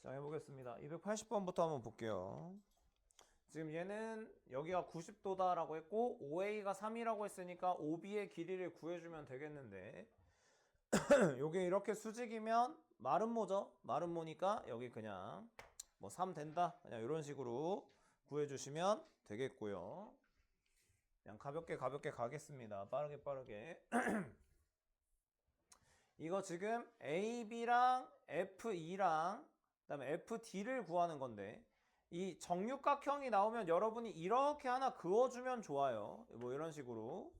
자, 해보겠습니다. 280번부터 한번 볼게요. 지금 얘는 여기가 90도다라고 했고 OA가 3이라고 했으니까 OB의 길이를 구해주면 되겠는데 요게 이렇게 수직이면 마름모죠? 마름모니까 여기 그냥 뭐 3 된다. 그냥 이런 식으로 구해주시면 되겠고요. 그냥 가볍게 가겠습니다. 빠르게. 이거 지금 AB랑 FE랑 그다음에 FD를 구하는 건데 이 정육각형이 나오면 여러분이 이렇게 하나 그어주면 좋아요. 뭐 이런 식으로.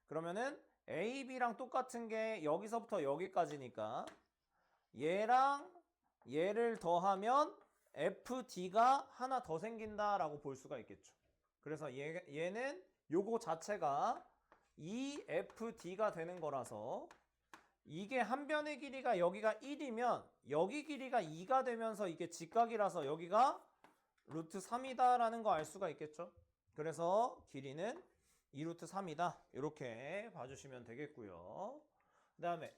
그러면은 AB랑 똑같은 게 여기서부터 여기까지니까 얘랑 얘를 더하면 FD가 하나 더 생긴다라고 볼 수가 있겠죠. 그래서 얘는 요거 자체가 EFD가 되는 거라서 이게 한 변의 길이가 여기가 1이면 여기 길이가 2가 되면서 이게 직각이라서 여기가 루트 3이다 라는 거 알 수가 있겠죠. 그래서 길이는 2루트 3이다 이렇게 봐주시면 되겠고요. 그 다음에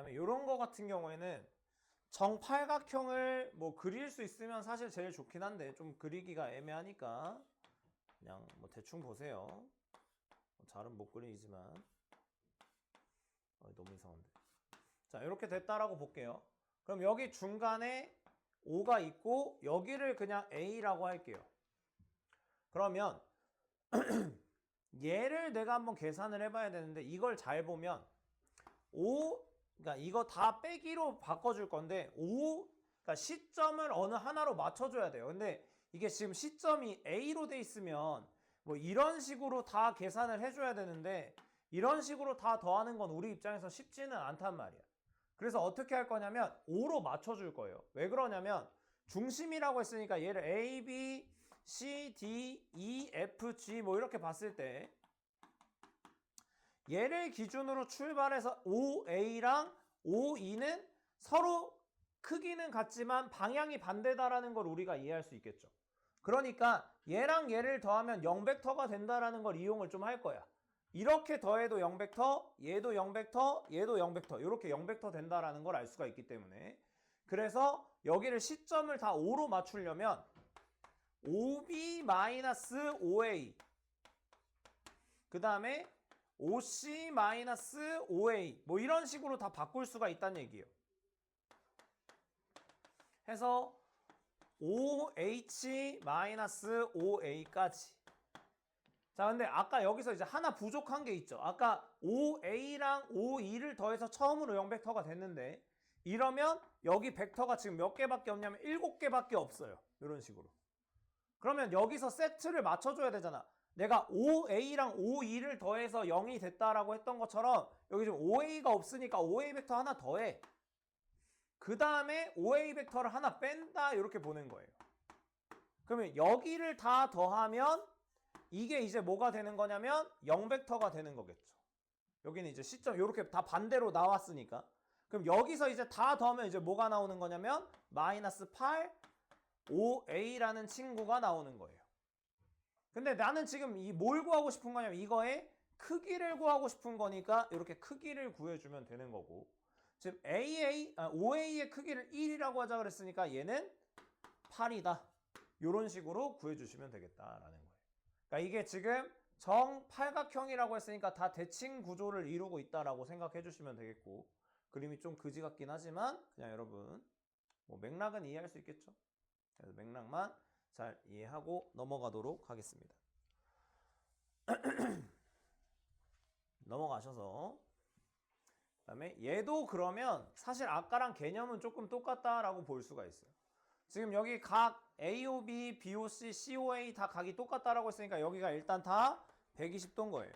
이런 거 같은 경우에는 정팔각형을 뭐 그릴 수 있으면 사실 제일 좋긴 한데 좀 그리기가 애매하니까 그냥 뭐 대충 보세요. 잘은 못 그리지만 너무 이상한데. 자, 이렇게 됐다라고 볼게요. 그럼 여기 중간에 O가 있고 여기를 그냥 A라고 할게요. 그러면 얘를 내가 한번 계산을 해봐야 되는데 이걸 잘 보면 그러니까 이거 다 빼기로 바꿔줄 건데 그러니까 시점을 어느 하나로 맞춰줘야 돼요. 근데 이게 지금 시점이 A로 돼 있으면 뭐 이런 식으로 다 계산을 해줘야 되는데 이런 식으로 다 더하는 건 우리 입장에서 쉽지는 않단 말이야. 그래서 어떻게 할 거냐면 5로 맞춰줄 거예요. 왜 그러냐면 중심이라고 했으니까 얘를 A, B, C, D, E, F, G 뭐 이렇게 봤을 때 얘를 기준으로 출발해서 OA랑 OE는 서로 크기는 같지만 방향이 반대다라는 걸 우리가 이해할 수 있겠죠. 그러니까 얘랑 얘를 더하면 0벡터가 된다라는 걸 이용을 좀 할 거야. 이렇게 더해도 0벡터, 얘도 0벡터, 얘도 0벡터 이렇게 0벡터 된다라는 걸 알 수가 있기 때문에 그래서 여기를 시점을 다 5로 맞추려면 OB-OA 그 다음에 OC-OA 뭐 이런 식으로 다 바꿀 수가 있다는 얘기예요. 해서 OH-OA까지. 자, 근데 아까 여기서 이제 하나 부족한 게 있죠. 아까 OA랑 OE를 더해서 처음으로 0벡터가 됐는데 이러면 여기 벡터가 지금 몇 개밖에 없냐면 7개밖에 없어요. 이런 식으로. 그러면 여기서 세트를 맞춰줘야 되잖아. 내가 OA랑 OE를 더해서 0이 됐다라고 했던 것처럼 여기 지금 OA가 없으니까 OA 벡터 하나 더해. 그 다음에 OA 벡터를 하나 뺀다 이렇게 보는 거예요. 그러면 여기를 다 더하면 이게 이제 뭐가 되는 거냐면 0벡터가 되는 거겠죠. 여기는 이제 시점 이렇게 다 반대로 나왔으니까. 그럼 여기서 이제 다 더하면 이제 뭐가 나오는 거냐면 마이너스 8 OA라는 친구가 나오는 거예요. 근데 나는 지금 이 뭘 구하고 싶은 거냐면 이거의 크기를 구하고 싶은 거니까 이렇게 크기를 구해주면 되는 거고 지금 OA의 크기를 1이라고 하자 그랬으니까 얘는 8이다. 이런 식으로 구해주시면 되겠다라는 거예요. 그러니까 이게 지금 정팔각형이라고 했으니까 다 대칭 구조를 이루고 있다라고 생각해 주시면 되겠고 그림이 좀 그지 같긴 하지만 그냥 여러분 뭐 맥락은 이해할 수 있겠죠. 그래서 맥락만 잘 이해하고 넘어가도록 하겠습니다. 넘어가셔서 그다음에 얘도 그러면 사실 아까랑 개념은 조금 똑같다라고 볼 수가 있어요. 지금 여기 각 AOB, BOC, COA 다 각이 똑같다라고 했으니까 여기가 일단 다 120도인 거예요.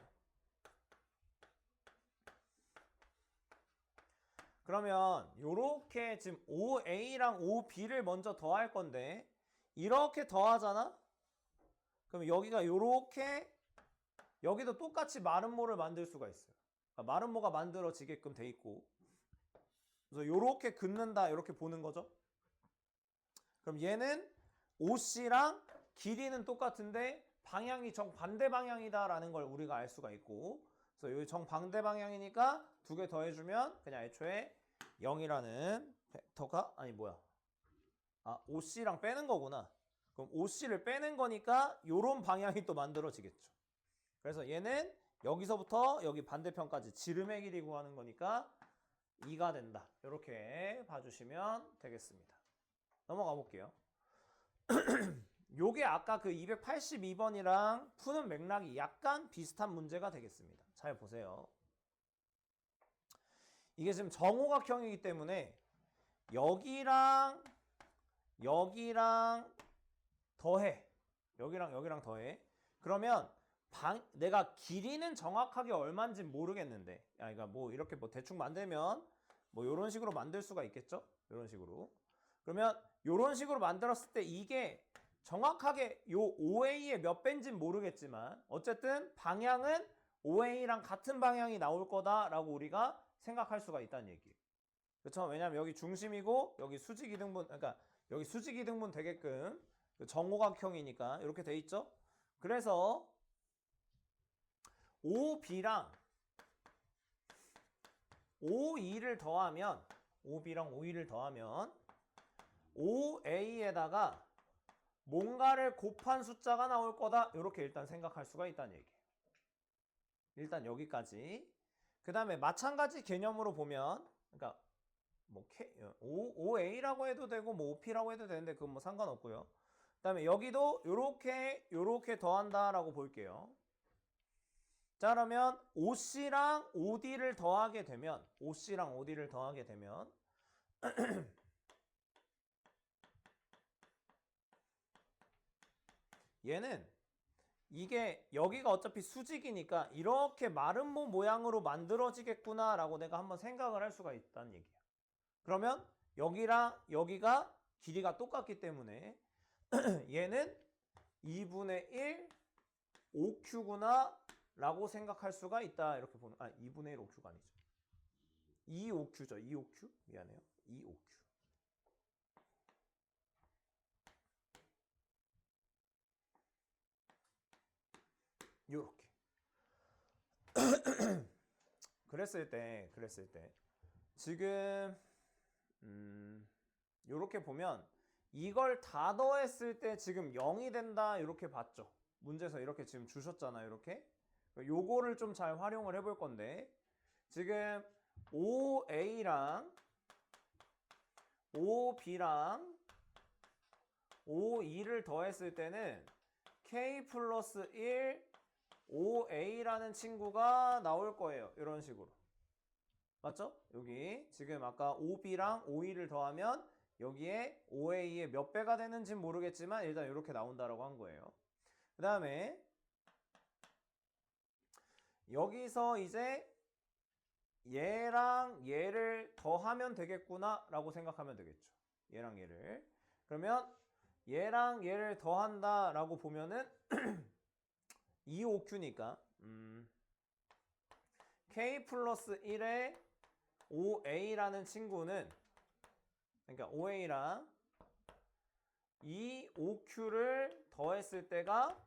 그러면 요렇게 지금 OA랑 OB를 먼저 더할 건데 이렇게 더하잖아? 그럼 여기가 요렇게 여기도 똑같이 마름모를 만들 수가 있어요. 그러니까 마름모가 만들어지게끔 돼 있고 그래서 요렇게 긋는다 이렇게 보는 거죠. 그럼 얘는 OC랑 길이는 똑같은데 방향이 정반대 방향이다라는 걸 우리가 알 수가 있고 그래서 여기 정반대 방향이니까 두 개 더해주면 그냥 애초에 0이라는 벡터가 아니 뭐야? 아 OC랑 빼는 거구나. 그럼 OC를 빼는 거니까 요런 방향이 또 만들어지겠죠. 그래서 얘는 여기서부터 여기 반대편까지 지름의 길이 구하는 거니까 2가 된다. 이렇게 봐주시면 되겠습니다. 넘어가 볼게요. 요게 아까 그 282번이랑 푸는 맥락이 약간 비슷한 문제가 되겠습니다. 잘 보세요. 이게 지금 정오각형이기 때문에 여기랑 여기랑 더해. 여기랑 더해. 그러면 내가 길이는 정확하게 얼마인지 모르겠는데, 그러니까 뭐 이렇게 뭐 대충 만들면 뭐 이런 식으로 만들 수가 있겠죠? 이런 식으로. 그러면 이런 식으로 만들었을 때 이게 정확하게 요 OA의 몇 배인지는 모르겠지만 어쨌든 방향은 OA랑 같은 방향이 나올 거다라고 우리가 생각할 수가 있다는 얘기예요. 그렇죠? 왜냐면 여기 중심이고 여기 수직이등분, 그러니까 여기 수직이등분 되게끔 정오각형이니까 이렇게 돼 있죠? 그래서 OB랑 OE를 더하면 OB랑 OE를 더하면 OA에다가 뭔가를 곱한 숫자가 나올 거다. 이렇게 일단 생각할 수가 있다는 얘기예요. 일단 여기까지. 그 다음에 마찬가지 개념으로 보면 그러니까 뭐 OA라고 해도 되고 뭐 OP라고 해도 되는데 그건 뭐 상관없고요. 그 다음에 여기도 요렇게 더한다라고 볼게요. 자 그러면 OC랑 OD를 더하게 되면 얘는 이게 여기가 어차피 수직이니까 이렇게 마름모 모양으로 만들어지겠구나 라고 내가 한번 생각을 할 수가 있다는 얘기야. 그러면 여기랑 여기가 길이가 똑같기 때문에 얘는 2분의 1 5Q구나 라고 생각할 수가 있다. 이렇게 보는 2분의 1 5Q가 아니죠. 2OQ죠. 2OQ? 미안해요. 2OQ. 요렇게. 그랬을 때 지금 요렇게 보면 이걸 다 더했을 때 지금 0이 된다 이렇게 봤죠. 문제에서 이렇게 지금 주셨잖아요. 이렇게. 요거를 좀 잘 활용을 해볼 건데 지금 OA랑 OB랑 OE를 더했을 때는 K 플러스 1 OA라는 친구가 나올 거예요. 이런 식으로. 맞죠? 여기 지금 아까 OB랑 OE를 더하면 여기에 OA의 몇 배가 되는지는 모르겠지만 일단 이렇게 나온다라고 한 거예요. 그 다음에 여기서 이제 얘랑 얘를 더하면 되겠구나 라고 생각하면 되겠죠. 얘랑 얘를. 그러면 얘랑 얘를 더한다 라고 보면은 2OQ니까 K 플러스 1에 OA라는 친구는 그러니까 OA랑 이 OQ를 더했을 때가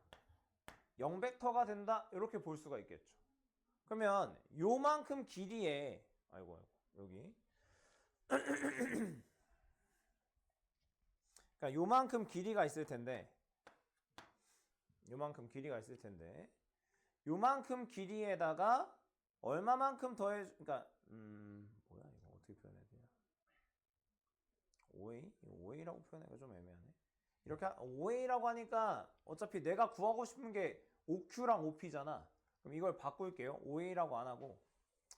0벡터가 된다 이렇게 볼 수가 있겠죠. 그러면 요만큼 길이에 아이고 여기 그러니까 요만큼 길이가 있을 텐데 요만큼 길이에다가 얼마만큼 더해 그러니까 뭐야 이거 어떻게 표현해야 되냐 OA라고 표현하기가 좀 애매하네. 이렇게 OA라고 하니까 어차피 내가 구하고 싶은 게 OQ랑 OP잖아. 그럼 이걸 바꿀게요. OA라고 안 하고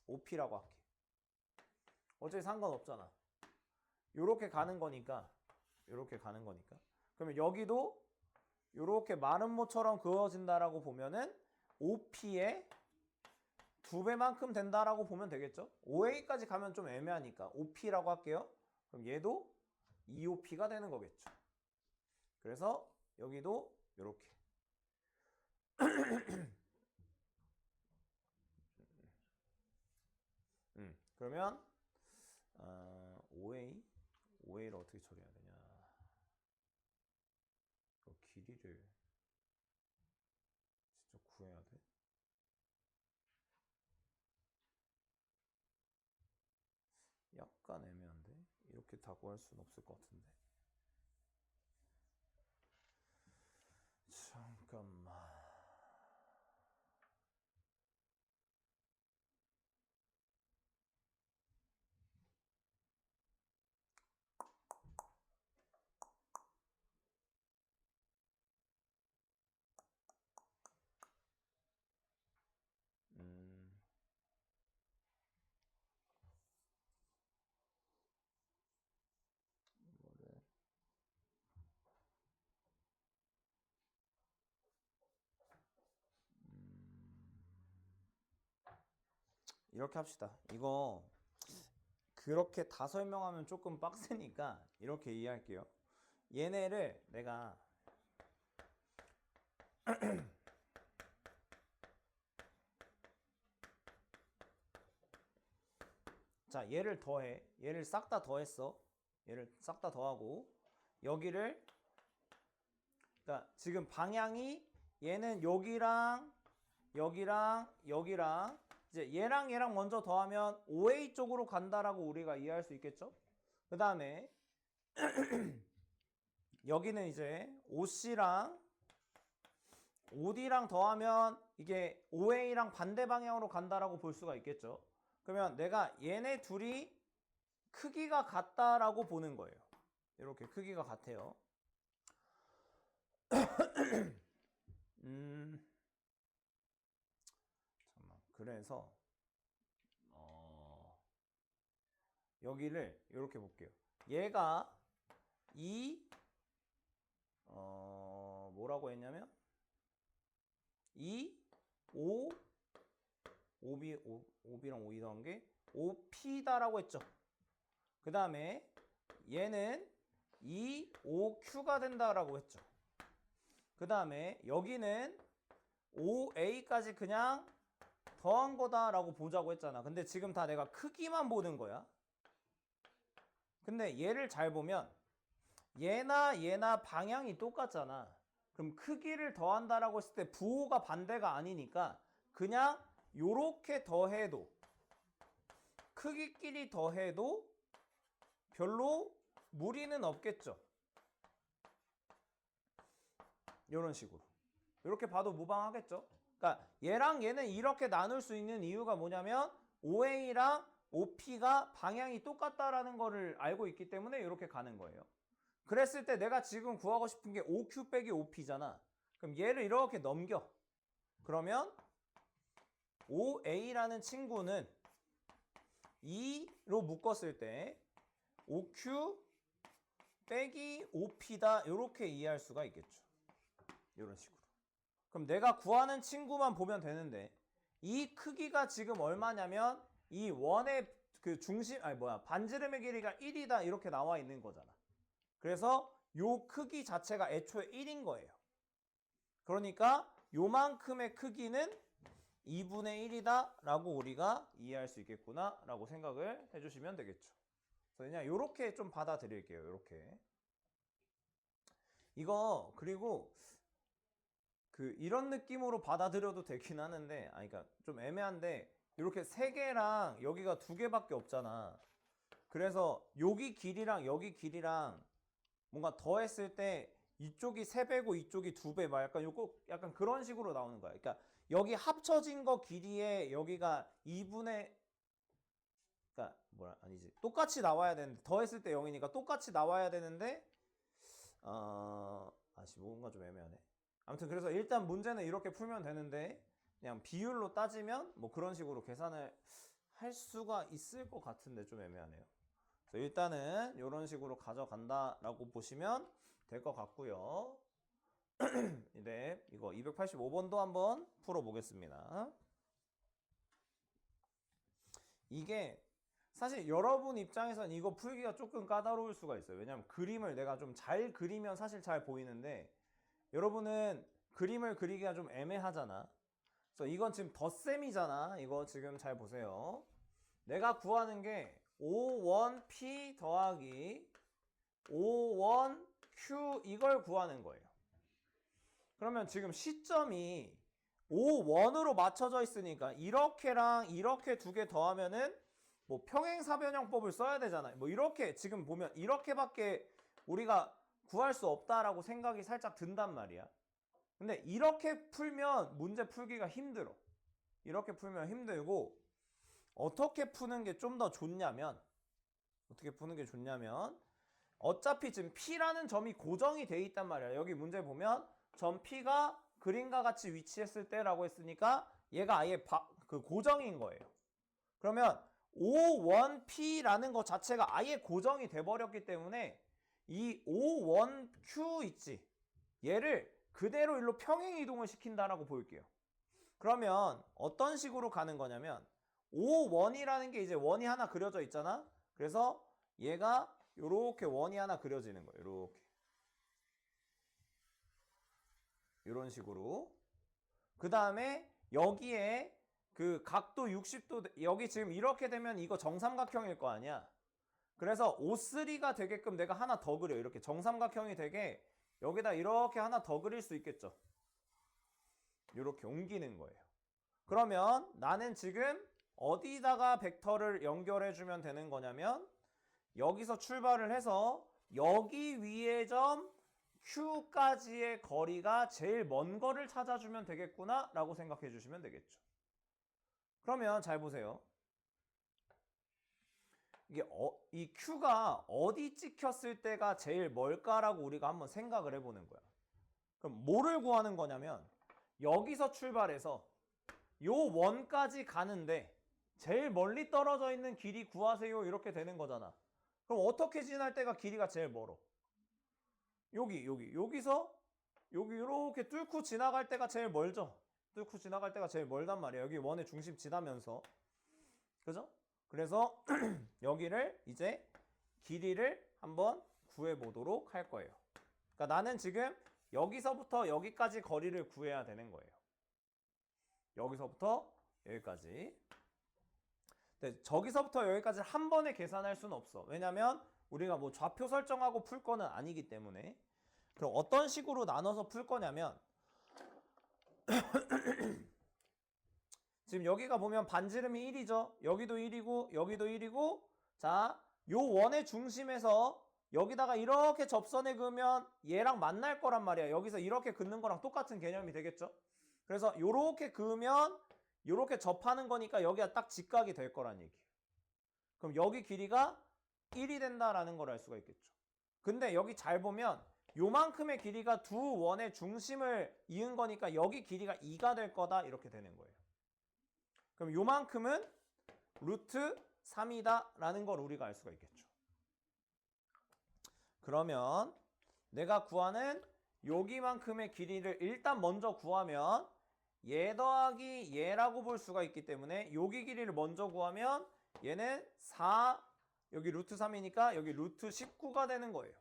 OP라고 할게. 어차피 상관없잖아. 요렇게 가는 거니까 그러면 여기도 요렇게 마름모처럼 그어진다라고 보면은 OP의 2배만큼 된다라고 보면 되겠죠. OA까지 가면 좀 애매하니까 OP라고 할게요. 그럼 얘도 2OP가 되는 거겠죠. 그래서 여기도 요렇게 그러면 OA를 어떻게 처리해야 되냐 길이를 진짜 구해야 돼. 약간 애매한데? 이렇게 다 구할 수는 없을 것 같은데. 잠깐만. 이거를 이렇게 합시다. 이거 그렇게 다 설명하면 조금 빡세니까 이렇게 이해할게요. 얘네를 내가 자, 얘를 더해. 얘를 싹 다 더했어. 얘를 싹 다 더하고 여기를 그러니까 지금 방향이 얘는 여기랑 여기랑 여기랑 이제 얘랑 먼저 더하면 OA 쪽으로 간다라고 우리가 이해할 수 있겠죠? 그 다음에 여기는 이제 OC랑 OD랑 더하면 이게 OA랑 반대 방향으로 간다라고 볼 수가 있겠죠? 그러면 내가 얘네 둘이 크기가 같다라고 보는 거예요. 이렇게 크기가 같아요. 잠깐만. 그래서 여기를 이렇게 볼게요. 얘가 뭐라고 했냐면 5B랑 5E 더한 게 5P다라고 했죠. 그 다음에 얘는 5Q가 된다라고 했죠. 그 다음에 여기는 5A까지 그냥 더한 거다라고 보자고 했잖아. 근데 지금 다 내가 크기만 보는 거야. 근데 얘를 잘 보면 얘나 방향이 똑같잖아. 그럼 크기를 더한다라고 했을 때 부호가 반대가 아니니까 그냥 요렇게 더해도 크기끼리 더해도 별로 무리는 없겠죠. 이런 식으로. 이렇게 봐도 무방하겠죠. 그러니까 얘랑 얘는 이렇게 나눌 수 있는 이유가 뭐냐면 OA랑 OP가 방향이 똑같다라는 거를 알고 있기 때문에 이렇게 가는 거예요. 그랬을 때 내가 지금 구하고 싶은 게 OQ 빼기 OP잖아. 그럼 얘를 이렇게 넘겨. 그러면 OA라는 친구는 2로 묶었을 때 OQ 빼기 OP다 이렇게 이해할 수가 있겠죠. 이런 식으로. 그럼 내가 구하는 친구만 보면 되는데 이 크기가 지금 얼마냐면 이 원의 그 중심 반지름의 길이가 1이다 이렇게 나와 있는 거잖아. 그래서 요 크기 자체가 애초에 1인 거예요. 그러니까 요만큼의 크기는 2분의 1이다 라고 우리가 이해할 수 있겠구나 라고 생각을 해주시면 되겠죠. 그래서 그냥 요렇게 좀 받아들일게요. 요렇게. 이거 그리고 이런 느낌으로 받아들여도 되긴 하는데 그러니까 좀 애매한데 이렇게 3개랑 여기가 2개밖에 없잖아. 그래서 여기 길이랑 여기 길이랑 뭔가 더했을 때 이쪽이 3배고 이쪽이 2배 막 약간 그런 식으로 나오는 거야. 그러니까 여기 합쳐진 거 길이에 여기가 2분의 그러니까 아니지. 똑같이 나와야 되는데 더했을 때 0이니까 똑같이 나와야 되는데 뭔가 좀 애매하네. 아무튼 그래서 일단 문제는 이렇게 풀면 되는데 그냥 비율로 따지면 뭐 그런 식으로 계산을 할 수가 있을 것 같은데 좀 애매하네요. 그래서 일단은 이런 식으로 가져간다라고 보시면 될 것 같고요. 네, 이거 285번도 한번 풀어보겠습니다. 이게 사실 여러분 입장에선 이거 풀기가 조금 까다로울 수가 있어요. 왜냐면 그림을 내가 좀 잘 그리면 사실 잘 보이는데 여러분은 그림을 그리기가 좀 애매하잖아. 그래서 이건 지금 덧셈이잖아. 이거 지금 잘 보세요. 내가 구하는 게 O1P 더하기 O1Q 이걸 구하는 거예요. 그러면 지금 시점이 O1으로 맞춰져 있으니까 이렇게랑 이렇게 2개 더하면은 뭐 평행사변형법을 써야 되잖아요. 뭐 이렇게 지금 보면 이렇게밖에 우리가 구할 수 없다라고 생각이 살짝 든단 말이야. 근데 이렇게 풀면 문제 풀기가 힘들어. 이렇게 풀면 힘들고 어떻게 푸는 게 좀 더 좋냐면 어차피 지금 P라는 점이 고정이 돼 있단 말이야. 여기 문제 보면 점 P가 그림과 같이 위치했을 때라고 했으니까 얘가 아예 그 고정인 거예요. 그러면 O1P라는 것 자체가 아예 고정이 돼버렸기 때문에 이 O1Q 있지? 얘를 그대로 일로 평행 이동을 시킨다라고 볼게요. 그러면 어떤 식으로 가는 거냐면 O1이라는 게 이제 원이 하나 그려져 있잖아. 그래서 얘가 요렇게 원이 하나 그려지는 거예요. 요렇게. 이런 식으로. 그 다음에 여기에 그 각도 60도, 여기 지금 이렇게 되면 이거 정삼각형일 거 아니야. 그래서 O3가 되게끔 내가 하나 더 그려. 이렇게 정삼각형이 되게 여기다 이렇게 하나 더 그릴 수 있겠죠. 이렇게 옮기는 거예요. 그러면 나는 지금 어디다가 벡터를 연결해 주면 되는 거냐면 여기서 출발을 해서 여기 위의 점 Q까지의 거리가 제일 먼 거를 찾아주면 되겠구나 라고 생각해 주시면 되겠죠. 그러면 잘 보세요. 이게 이 Q가 어디 찍혔을 때가 제일 멀까라고 우리가 한번 생각을 해보는 거야. 그럼 뭐를 구하는 거냐면 여기서 출발해서 요 원까지 가는데 제일 멀리 떨어져 있는 길이 구하세요 이렇게 되는 거잖아. 그럼 어떻게 지날 때가 길이가 제일 멀어? 여기서 여기 이렇게 뚫고 지나갈 때가 제일 멀죠. 뚫고 지나갈 때가 제일 멀단 말이야. 여기 원의 중심 지나면서. 그죠? 그래서 여기를 이제 길이를 한번 구해 보도록 할 거예요. 그러니까 나는 지금 여기서부터 여기까지 거리를 구해야 되는 거예요. 여기서부터 여기까지. 근데 저기서부터 여기까지 한 번에 계산할 수는 없어. 왜냐면 우리가 뭐 좌표 설정하고 풀 거는 아니기 때문에. 그럼 어떤 식으로 나눠서 풀 거냐면 지금 여기가 보면 반지름이 1이죠. 여기도 1이고 여기도 1이고 자, 요 원의 중심에서 여기다가 이렇게 접선에 그으면 얘랑 만날 거란 말이야. 여기서 이렇게 긋는 거랑 똑같은 개념이 되겠죠. 그래서 요렇게 그으면 요렇게 접하는 거니까 여기가 딱 직각이 될 거란 얘기예요. 그럼 여기 길이가 1이 된다라는 걸 알 수가 있겠죠. 근데 여기 잘 보면 요만큼의 길이가 두 원의 중심을 이은 거니까 여기 길이가 2가 될 거다 이렇게 되는 거예요. 그럼 요만큼은 루트 3이다 라는 걸 우리가 알 수가 있겠죠. 그러면 내가 구하는 여기만큼의 길이를 일단 먼저 구하면 얘 더하기 얘라고 볼 수가 있기 때문에 여기 길이를 먼저 구하면 얘는 4 여기 루트 3이니까 여기 루트 19가 되는 거예요.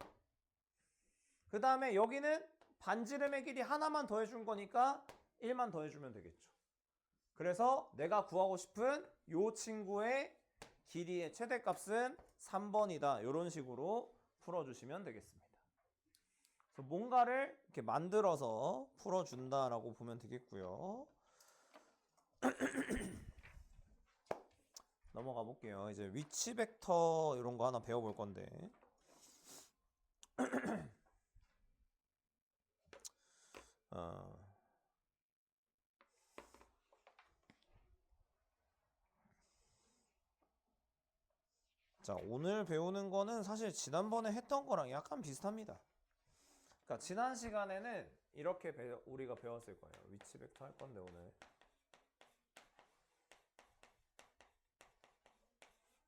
그 다음에 여기는 반지름의 길이 하나만 더해준 거니까 1만 더해주면 되겠죠. 그래서 내가 구하고 싶은 요 친구의 길이의 최대값은 3번이다. 이런 식으로 풀어주시면 되겠습니다. 그래서 뭔가를 이렇게 만들어서 풀어준다라고 보면 되겠고요. 넘어가 볼게요. 이제 위치 벡터 이런 거 하나 배워볼 건데 자, 오늘 배우는 거는 사실 지난번에 했던 거랑 약간 비슷합니다. 그러니까 지난 시간에는 이렇게 우리가 배웠을 거예요. 위치 벡터 할 건데 오늘.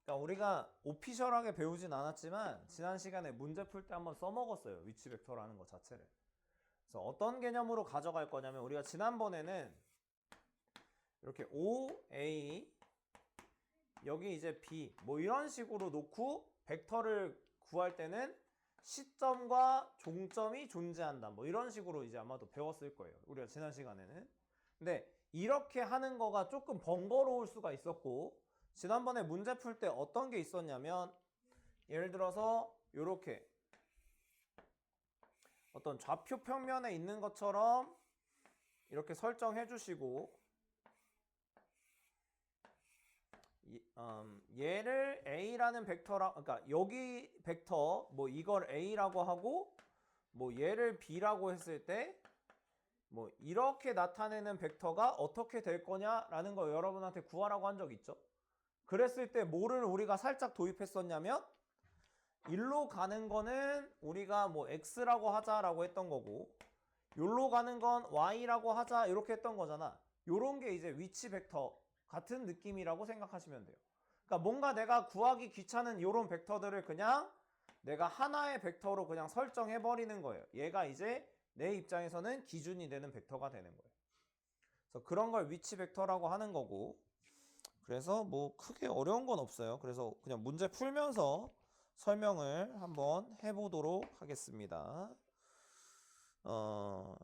그러니까 우리가 오피셜하게 배우진 않았지만 지난 시간에 문제 풀 때 한번 써먹었어요. 위치 벡터라는 것 자체를. 그래서 어떤 개념으로 가져갈 거냐면 우리가 지난번에는 이렇게 OA 여기 이제 B 뭐 이런 식으로 놓고 벡터를 구할 때는 시점과 종점이 존재한다. 뭐 이런 식으로 이제 아마도 배웠을 거예요. 우리가 지난 시간에는. 근데 이렇게 하는 거가 조금 번거로울 수가 있었고 지난번에 문제 풀 때 어떤 게 있었냐면 예를 들어서 이렇게 어떤 좌표 평면에 있는 것처럼 이렇게 설정해 주시고 얘를 A라는 벡터라, 그러니까 여기 벡터 뭐 이걸 A라고 하고 뭐 얘를 B라고 했을 때 뭐 이렇게 나타내는 벡터가 어떻게 될 거냐라는 거 여러분한테 구하라고 한 적 있죠? 그랬을 때 뭐를 우리가 살짝 도입했었냐면 일로 가는 거는 우리가 뭐 X라고 하자라고 했던 거고 요로 가는 건 Y라고 하자 이렇게 했던 거잖아. 요런 게 이제 위치 벡터 같은 느낌이라고 생각하시면 돼요. 그러니까 뭔가 내가 구하기 귀찮은 요런 벡터들을 그냥 내가 하나의 벡터로 그냥 설정해 버리는 거예요. 얘가 이제 내 입장에서는 기준이 되는 벡터가 되는 거예요. 그래서 그런 걸 위치 벡터라고 하는 거고, 그래서 뭐 크게 어려운 건 없어요. 그래서 그냥 문제 풀면서 설명을 한번 해보도록 하겠습니다.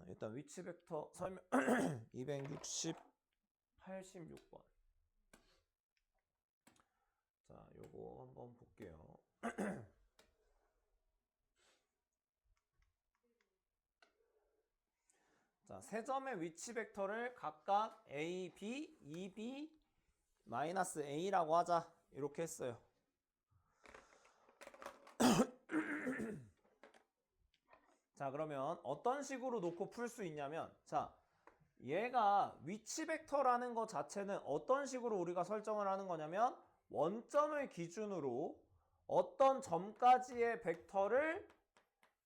일단 위치 벡터 설명 260 86번. 자, 요거 한번 볼게요. 자, 세 점의 위치 벡터를 각각 A, B, 2B, 마이너스 A라고 하자. 이렇게 했어요. 자, 그러면 어떤 식으로 놓고 풀 수 있냐면, 자, 얘가 위치 벡터라는 것 자체는 어떤 식으로 우리가 설정을 하는 거냐면 원점을 기준으로 어떤 점까지의 벡터를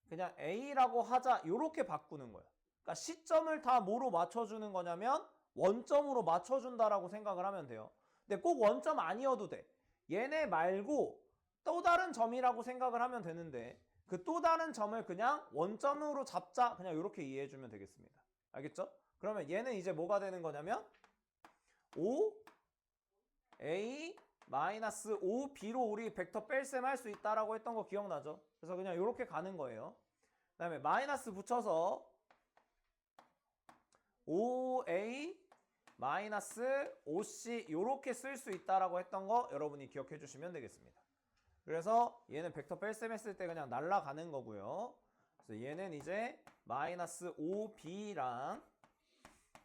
그냥 A라고 하자 이렇게 바꾸는 거예요. 그러니까 시점을 다 뭐로 맞춰주는 거냐면 원점으로 맞춰준다라고 생각을 하면 돼요. 근데 꼭 원점 아니어도 돼. 얘네 말고 또 다른 점이라고 생각을 하면 되는데 그 또 다른 점을 그냥 원점으로 잡자 그냥 이렇게 이해해주면 되겠습니다. 알겠죠? 그러면 얘는 이제 뭐가 되는 거냐면 5A 마이너스 5B로 우리 벡터 뺄셈 할 수 있다라고 했던 거 기억나죠? 그래서 그냥 이렇게 가는 거예요. 그 다음에 마이너스 붙여서 5A 마이너스 5C 이렇게 쓸 수 있다라고 했던 거 여러분이 기억해 주시면 되겠습니다. 그래서 얘는 벡터 뺄셈 했을 때 그냥 날아가는 거고요. 그래서 얘는 이제 마이너스 5B랑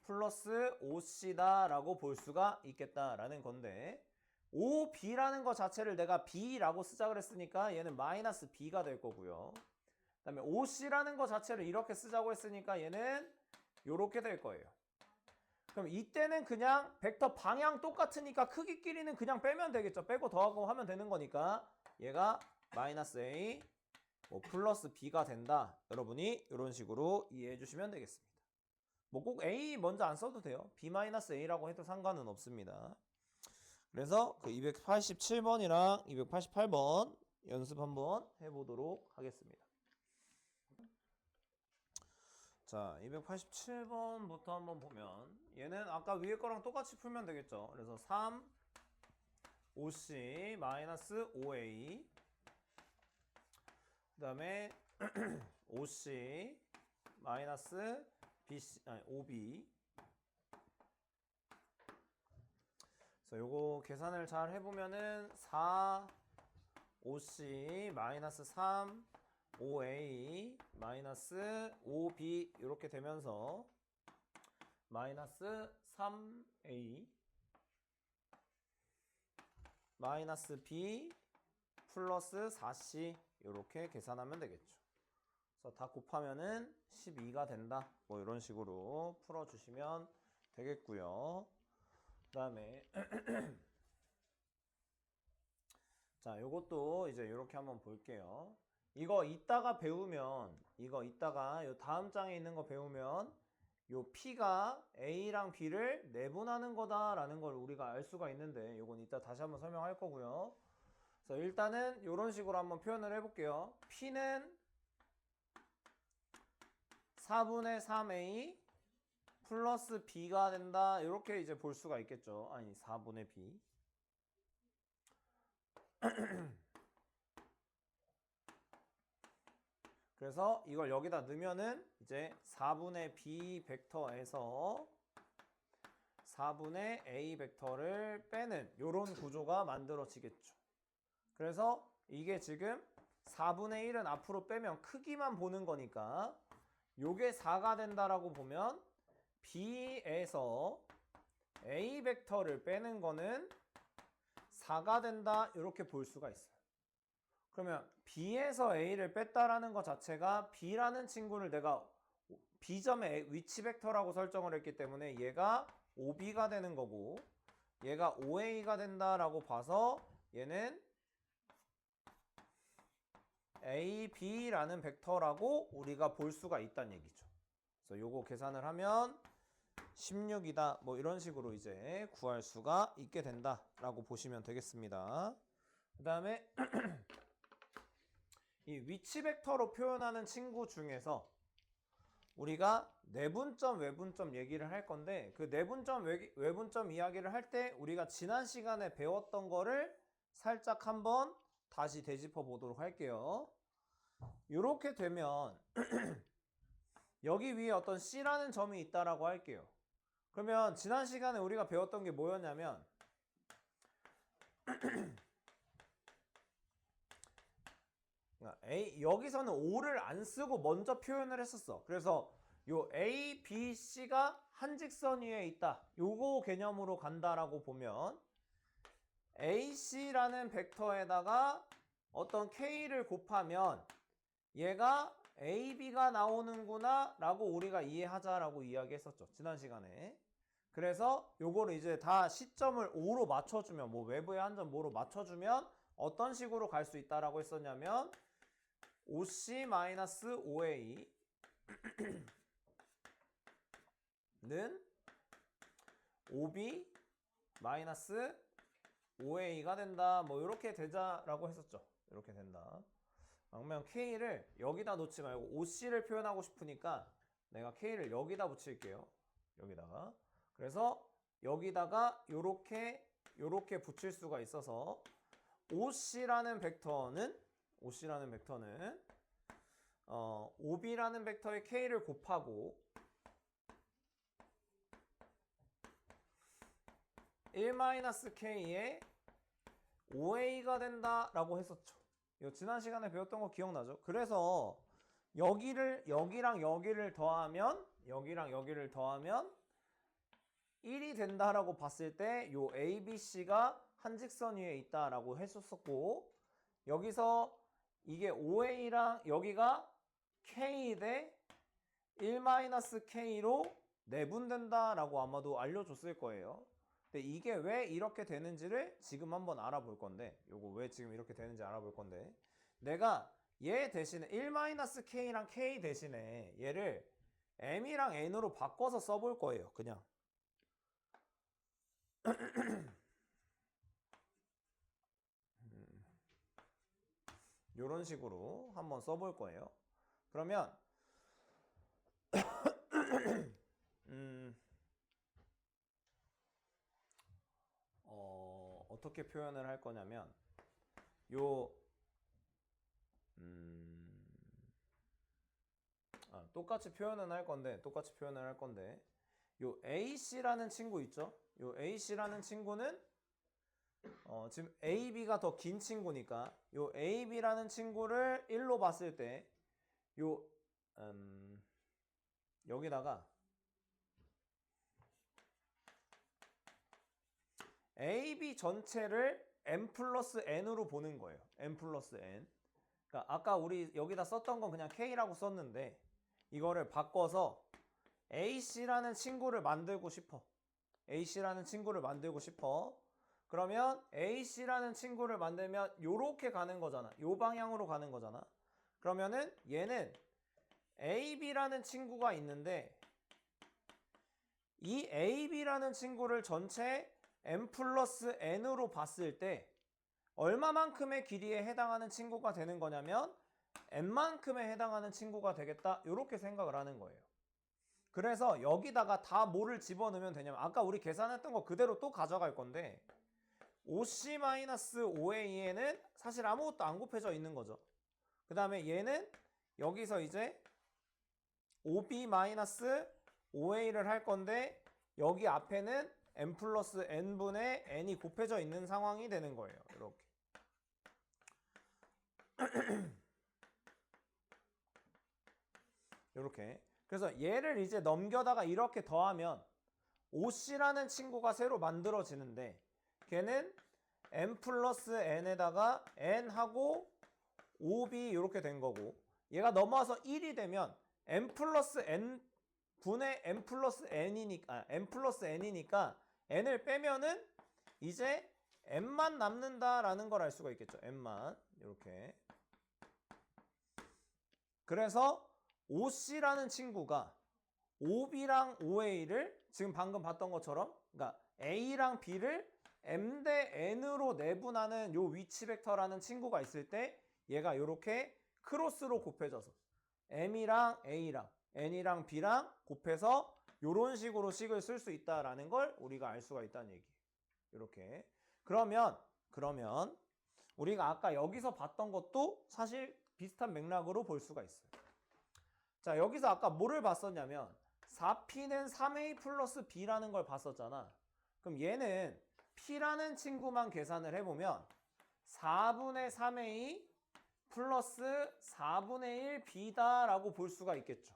플러스 5C다 라고 볼 수가 있겠다라는 건데 5B라는 것 자체를 내가 B라고 쓰자 그랬으니까 얘는 마이너스 B가 될 거고요. 그 다음에 5C라는 것 자체를 이렇게 쓰자고 했으니까 얘는 이렇게 될 거예요. 그럼 이때는 그냥 벡터 방향 똑같으니까 크기끼리는 그냥 빼면 되겠죠. 빼고 더하고 하면 되는 거니까 얘가 마이너스 A 뭐 플러스 B가 된다. 여러분이 이런 식으로 이해해 주시면 되겠습니다. 뭐 꼭 A 먼저 안 써도 돼요. B-A라고 해도 상관은 없습니다. 그래서 그 287번이랑 288번 연습 한번 해보도록 하겠습니다. 자, 287번부터 한번 보면 얘는 아까 위에 거랑 똑같이 풀면 되겠죠. 그래서 3 5C 마이너스 5A 그 다음에 5C 마이너스 BC, 아니, 5B 그래서 요거 계산을 잘 해보면은 4 5C 마이너스 3 5A 마이너스 5B 이렇게 되면서 마이너스 3A 마이너스 B 플러스 4C 이렇게 계산하면 되겠죠. 그래서 다 곱하면은 12가 된다. 뭐 이런 식으로 풀어주시면 되겠고요. 그 다음에 자, 요것도 이제 이렇게 한번 볼게요. 이거 이따가 배우면 요 다음 장에 있는 거 배우면 요 P가 A랑 B를 내분하는 거다라는 걸 우리가 알 수가 있는데 요건 이따 다시 한번 설명할 거고요. 그래서 일단은 요런 식으로 한번 표현을 해볼게요. P는 4분의 3A 플러스 B가 된다. 이렇게 이제 볼 수가 있겠죠. 아니 4분의 B 그래서 이걸 여기다 넣으면은 이제 4분의 B 벡터에서 4분의 A 벡터를 빼는 이런 구조가 만들어지겠죠. 그래서 이게 지금 4분의 1은 앞으로 빼면 크기만 보는 거니까 요게 4가 된다라고 보면 B에서 A 벡터를 빼는 거는 4가 된다 이렇게 볼 수가 있어요. 그러면 B에서 A를 뺐다라는 것 자체가 B라는 친구를 내가 B점의 위치 벡터라고 설정을 했기 때문에 얘가 OB가 되는 거고 얘가 OA가 된다라고 봐서 얘는 AB라는 벡터라고 우리가 볼 수가 있다는 얘기죠. 그래서 요거 계산을 하면 16이다 뭐 이런 식으로 이제 구할 수가 있게 된다라고 보시면 되겠습니다. 그 다음에 이 위치 벡터로 표현하는 친구 중에서 우리가 내분점, 외분점 얘기를 할 건데 그 내분점, 외분점 이야기를 할 때 우리가 지난 시간에 배웠던 거를 살짝 한번 다시 되짚어 보도록 할게요. 이렇게 되면 여기 위에 어떤 C라는 점이 있다라고 할게요. 그러면 지난 시간에 우리가 배웠던 게 뭐였냐면 여기서는 O를 안 쓰고 먼저 표현을 했었어. 그래서 요 A, B, C가 한 직선 위에 있다. 요거 개념으로 간다라고 보면 AC라는 벡터에다가 어떤 K를 곱하면 얘가 AB가 나오는구나 라고 우리가 이해하자라고 이야기했었죠. 지난 시간에. 그래서 요거를 이제 다 시점을 5로 맞춰주면 뭐 외부의 한 점 뭐로 맞춰주면 어떤 식으로 갈 수 있다라고 했었냐면 OC-OA 는 OB-OA가 된다. 뭐 이렇게 되자라고 했었죠. 이렇게 된다. 그러면 K를 여기다 놓지 말고 OC를 표현하고 싶으니까 내가 K를 여기다 붙일게요. 여기다가. 그래서 여기다가 요렇게 붙일 수가 있어서 OC라는 벡터는 OB라는 벡터의 K를 곱하고 1-K의 OA가 된다라고 했었죠. 이거 지난 시간에 배웠던 거 기억나죠? 그래서 여기랑 여기를 더하면 1이 된다라고 봤을 때 요 ABC가 한 직선 위에 있다라고 했었고 여기서 이게 OA랑 여기가 K 대 1-K로 내분된다라고 아마도 알려줬을 거예요. 근데 이게 왜 이렇게 되는지를 지금 한번 알아볼 건데 요거 왜 지금 이렇게 되는지 알아볼 건데 내가 얘 대신에 1-K랑 K 대신에 얘를 M이랑 N으로 바꿔서 써볼 거예요. 그냥 요런 식으로 한번 써볼 거예요. 그러면 어떻게 표현을 할 거냐면 똑같이 표현을 할 건데 요 AC라는 친구 있죠? 요 AC라는 친구는 지금 AB가 더 긴 친구니까 요 AB라는 친구를 1로 봤을 때 요 여기다가 AB 전체를 M 플러스 N으로 보는 거예요. M 플러스 N. 그러니까 아까 우리 여기다 썼던 건 그냥 K라고 썼는데 이거를 바꿔서 AC라는 친구를 만들고 싶어. 그러면 AC라는 친구를 만들면 요렇게 가는 거잖아. 요 방향으로 가는 거잖아. 그러면은 얘는 AB라는 친구가 있는데 이 AB라는 친구를 전체 M 플러스 N으로 봤을 때 얼마만큼의 길이에 해당하는 친구가 되는 거냐면 N만큼에 해당하는 친구가 되겠다. 이렇게 생각을 하는 거예요. 그래서 여기다가 다 뭐를 집어넣으면 되냐면 아까 우리 계산했던 거 그대로 또 가져갈 건데 OC-OA에는 사실 아무것도 안 곱해져 있는 거죠. 그 다음에 얘는 여기서 이제 OB-OA를 할 건데 여기 앞에는 M 플러스 N분의 N이 곱해져 있는 상황이 되는 거예요. 이렇게. 이렇게. 그래서 얘를 이제 넘겨다가 이렇게 더하면 OC라는 친구가 새로 만들어지는데 걔는 n 플러스 n에다가 n하고 5b 이렇게 된 거고, 얘가 넘어와서 1이 되면 n 플러스 n 분의 n 플러스 n이니까 n 플러스 n이니까 n을 빼면은 이제 n만 남는다라는 걸 알 수가 있겠죠. n만 이렇게. 그래서 OC라는 친구가 OB랑 OA를 지금 방금 봤던 것처럼, 그러니까 A랑 B를 M 대 N으로 내분하는 요 위치 벡터라는 친구가 있을 때 얘가 이렇게 크로스로 곱해져서 M이랑 A랑 N이랑 B랑 곱해서 이런 식으로 식을 쓸 수 있다라는 걸 우리가 알 수가 있다는 얘기예요. 이렇게. 그러면 우리가 아까 여기서 봤던 것도 사실 비슷한 맥락으로 볼 수가 있어요. 자, 여기서 아까 뭐를 봤었냐면 4P는 3A 플러스 B라는 걸 봤었잖아. 그럼 얘는 P라는 친구만 계산을 해보면 4분의 3A 플러스 4분의 1 B다라고 볼 수가 있겠죠.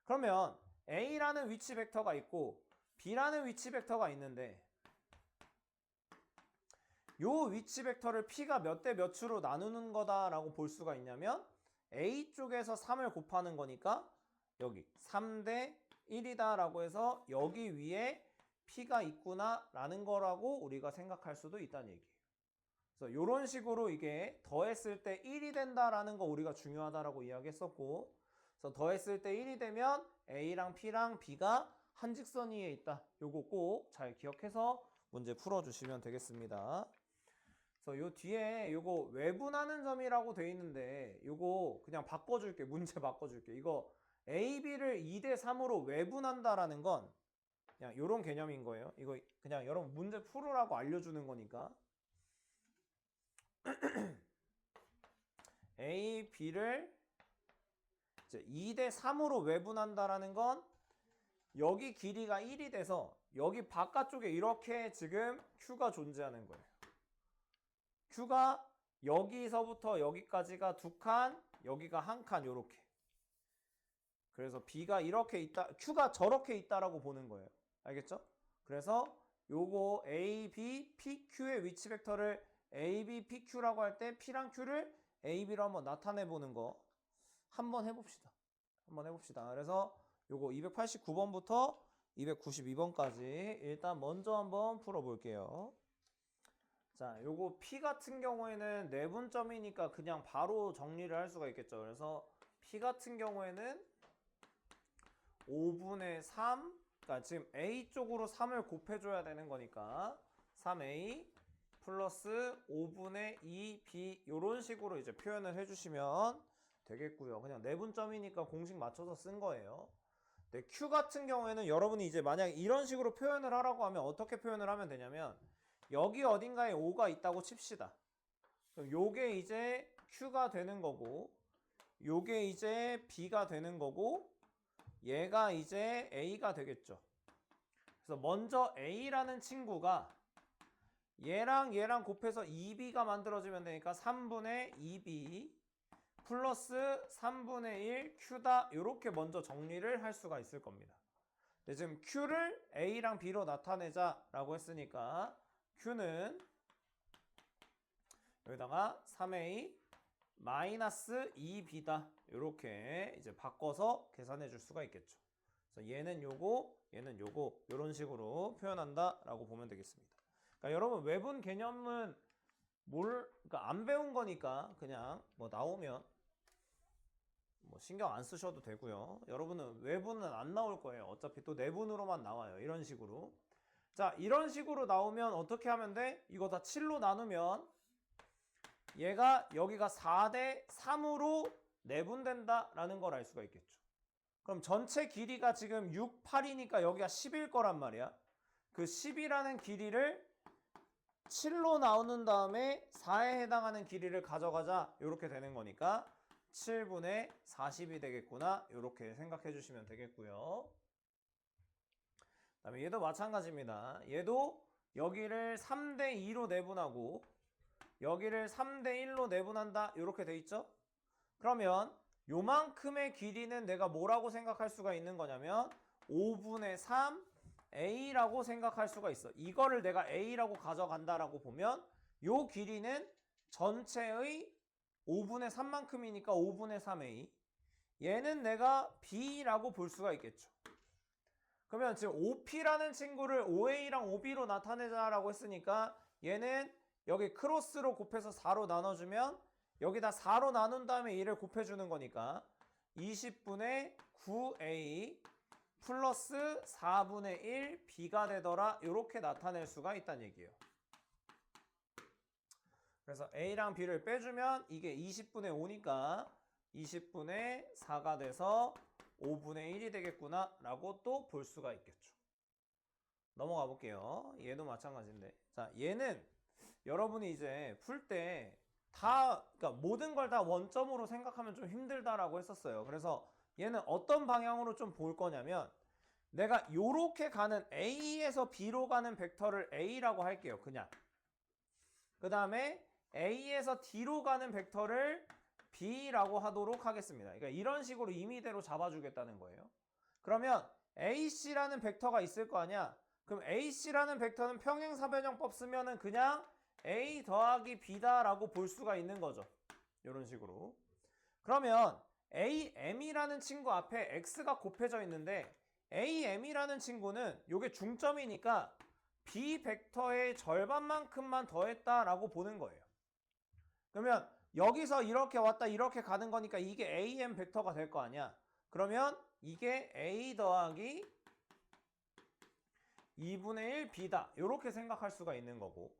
그러면 A라는 위치 벡터가 있고 B라는 위치 벡터가 있는데 요 위치 벡터를 P가 몇 대 몇으로 나누는 거다라고 볼 수가 있냐면 A 쪽에서 3을 곱하는 거니까 여기 3대 1이다 라고 해서 여기 위에 P가 있구나 라는 거라고 우리가 생각할 수도 있다는 얘기예요. 그래서 이런 식으로 이게 더했을 때 1이 된다라는 거 우리가 중요하다라고 이야기했었고, 그래서 더했을 때 1이 되면 A랑 P랑 B가 한 직선 위에 있다. 요거 꼭 잘 기억해서 문제 풀어주시면 되겠습니다. 그래서 요 뒤에 요거 외분하는 점이라고 돼 있는데 요거 그냥 바꿔줄게. 문제 바꿔줄게. 이거 A, B를 2대 3으로 외분한다라는 건 그냥 요런 개념인 거예요. 이거 그냥 여러분 문제 풀으라고 알려주는 거니까. A, B를 이제 2대 3으로 외분한다라는 건 여기 길이가 1이 돼서 여기 바깥쪽에 이렇게 지금 Q가 존재하는 거예요. Q가 여기서부터 여기까지가 2칸, 여기가 1칸 요렇게. 그래서 B가 이렇게 있다, Q가 저렇게 있다라고 보는 거예요. 알겠죠? 그래서 요거 A, B, P, Q의 위치 벡터를 A, B, P, Q라고 할 때 P랑 Q를 A, B로 한번 나타내 보는 거 한번 해봅시다. 그래서 요거 289번부터 292번까지 일단 먼저 한번 풀어볼게요. 자, 요거 P 같은 경우에는 내분점이니까 그냥 바로 정리를 할 수가 있겠죠. 그래서 P 같은 경우에는 5분의 3, 그러니까 지금 A 쪽으로 3을 곱해줘야 되는 거니까 3A 플러스 5분의 2B 이런 식으로 이제 표현을 해주시면 되겠고요. 그냥 내분점이니까 공식 맞춰서 쓴 거예요. 근데 Q 같은 경우에는 여러분이 이제 만약 이런 식으로 표현을 하라고 하면 어떻게 표현을 하면 되냐면 여기 어딘가에 O가 있다고 칩시다. 그럼 요게 이제 Q가 되는 거고 요게 이제 B가 되는 거고 얘가 이제 A가 되겠죠. 그래서 먼저 A라는 친구가 얘랑 곱해서 2B가 만들어지면 되니까 3분의 2B 플러스 3분의 1 Q다. 이렇게 먼저 정리를 할 수가 있을 겁니다. 근데 지금 Q를 A랑 B로 나타내자라고 했으니까 Q는 여기다가 3A 마이너스 2B다. 이렇게 이제 바꿔서 계산해 줄 수가 있겠죠. 그래서 얘는 요거, 얘는 요거 이런 식으로 표현한다라고 보면 되겠습니다. 그러니까 여러분 외분 개념은 그러니까 안 배운 거니까 그냥 뭐 나오면 뭐 신경 안 쓰셔도 되고요. 여러분은 외분은 안 나올 거예요. 어차피 또 내분으로만 나와요. 이런 식으로. 자, 이런 식으로 나오면 어떻게 하면 돼? 이거 다 7로 나누면 얘가 여기가 4대 3으로 내분된다라는 걸 알 수가 있겠죠. 그럼 전체 길이가 지금 6, 8이니까 여기가 10일 거란 말이야. 그 10이라는 길이를 7로 나오는 다음에 4에 해당하는 길이를 가져가자. 이렇게 되는 거니까 7분의 40이 되겠구나. 이렇게 생각해 주시면 되겠고요. 그 다음에 얘도 마찬가지입니다. 얘도 여기를 3대 2로 내분하고 여기를 3대 1로 내분한다. 이렇게 돼 있죠? 그러면 요만큼의 길이는 내가 뭐라고 생각할 수가 있는 거냐면 5분의 3 A라고 생각할 수가 있어. 이거를 내가 A라고 가져간다라고 보면 요 길이는 전체의 5분의 3만큼이니까 5분의 3a. 얘는 내가 b라고 볼 수가 있겠죠. 그러면 지금 OP라는 친구를 OA랑 OB로 나타내자라고 했으니까 얘는 여기 크로스로 곱해서 4로 나눠주면 여기다 4로 나눈 다음에 2를 곱해주는 거니까 20분의 9a 플러스 4분의 1 b가 되더라. 이렇게 나타낼 수가 있다는 얘기예요. 그래서 a랑 b를 빼주면 이게 20분의 5니까 20분의 4가 돼서 5분의 1이 되겠구나 라고 또 볼 수가 있겠죠. 넘어가 볼게요. 얘도 마찬가지인데, 자, 얘는 여러분이 이제 풀 때 다, 그러니까 모든 걸 다 원점으로 생각하면 좀 힘들다라고 했었어요. 그래서 얘는 어떤 방향으로 좀 볼 거냐면, 내가 요렇게 가는 A에서 B로 가는 벡터를 A라고 할게요. 그냥. 그 다음에 A에서 D로 가는 벡터를 B라고 하도록 하겠습니다. 그러니까 이런 식으로 임의대로 잡아주겠다는 거예요. 그러면 AC라는 벡터가 있을 거 아니야. 그럼 AC라는 벡터는 평행사변형법 쓰면은 그냥 A 더하기 B다라고 볼 수가 있는 거죠. 이런 식으로. 그러면 AM이라는 친구 앞에 X가 곱해져 있는데 AM이라는 친구는 이게 중점이니까 B 벡터의 절반만큼만 더했다라고 보는 거예요. 그러면 여기서 이렇게 왔다 이렇게 가는 거니까 이게 AM 벡터가 될 거 아니야. 그러면 이게 A 더하기 2분의 1 B다. 이렇게 생각할 수가 있는 거고.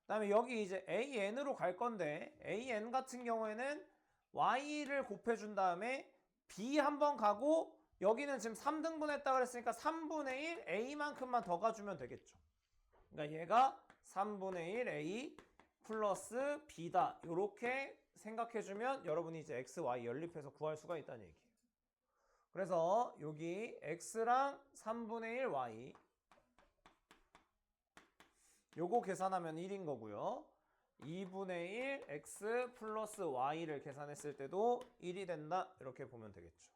그 다음에 여기 이제 AN으로 갈 건데 AN 같은 경우에는 Y를 곱해준 다음에 B 한번 가고 여기는 지금 3등분 했다 그랬으니까 3분의 1 A만큼만 더 가주면 되겠죠. 그러니까 얘가 3분의 1 A 플러스 B다. 이렇게 생각해주면 여러분이 이제 X, Y 연립해서 구할 수가 있다는 얘기예요. 그래서 여기 X랑 3분의 1 Y 요거 계산하면 1인 거고요. 2분의 1 X 플러스 Y를 계산했을 때도 1이 된다. 이렇게 보면 되겠죠.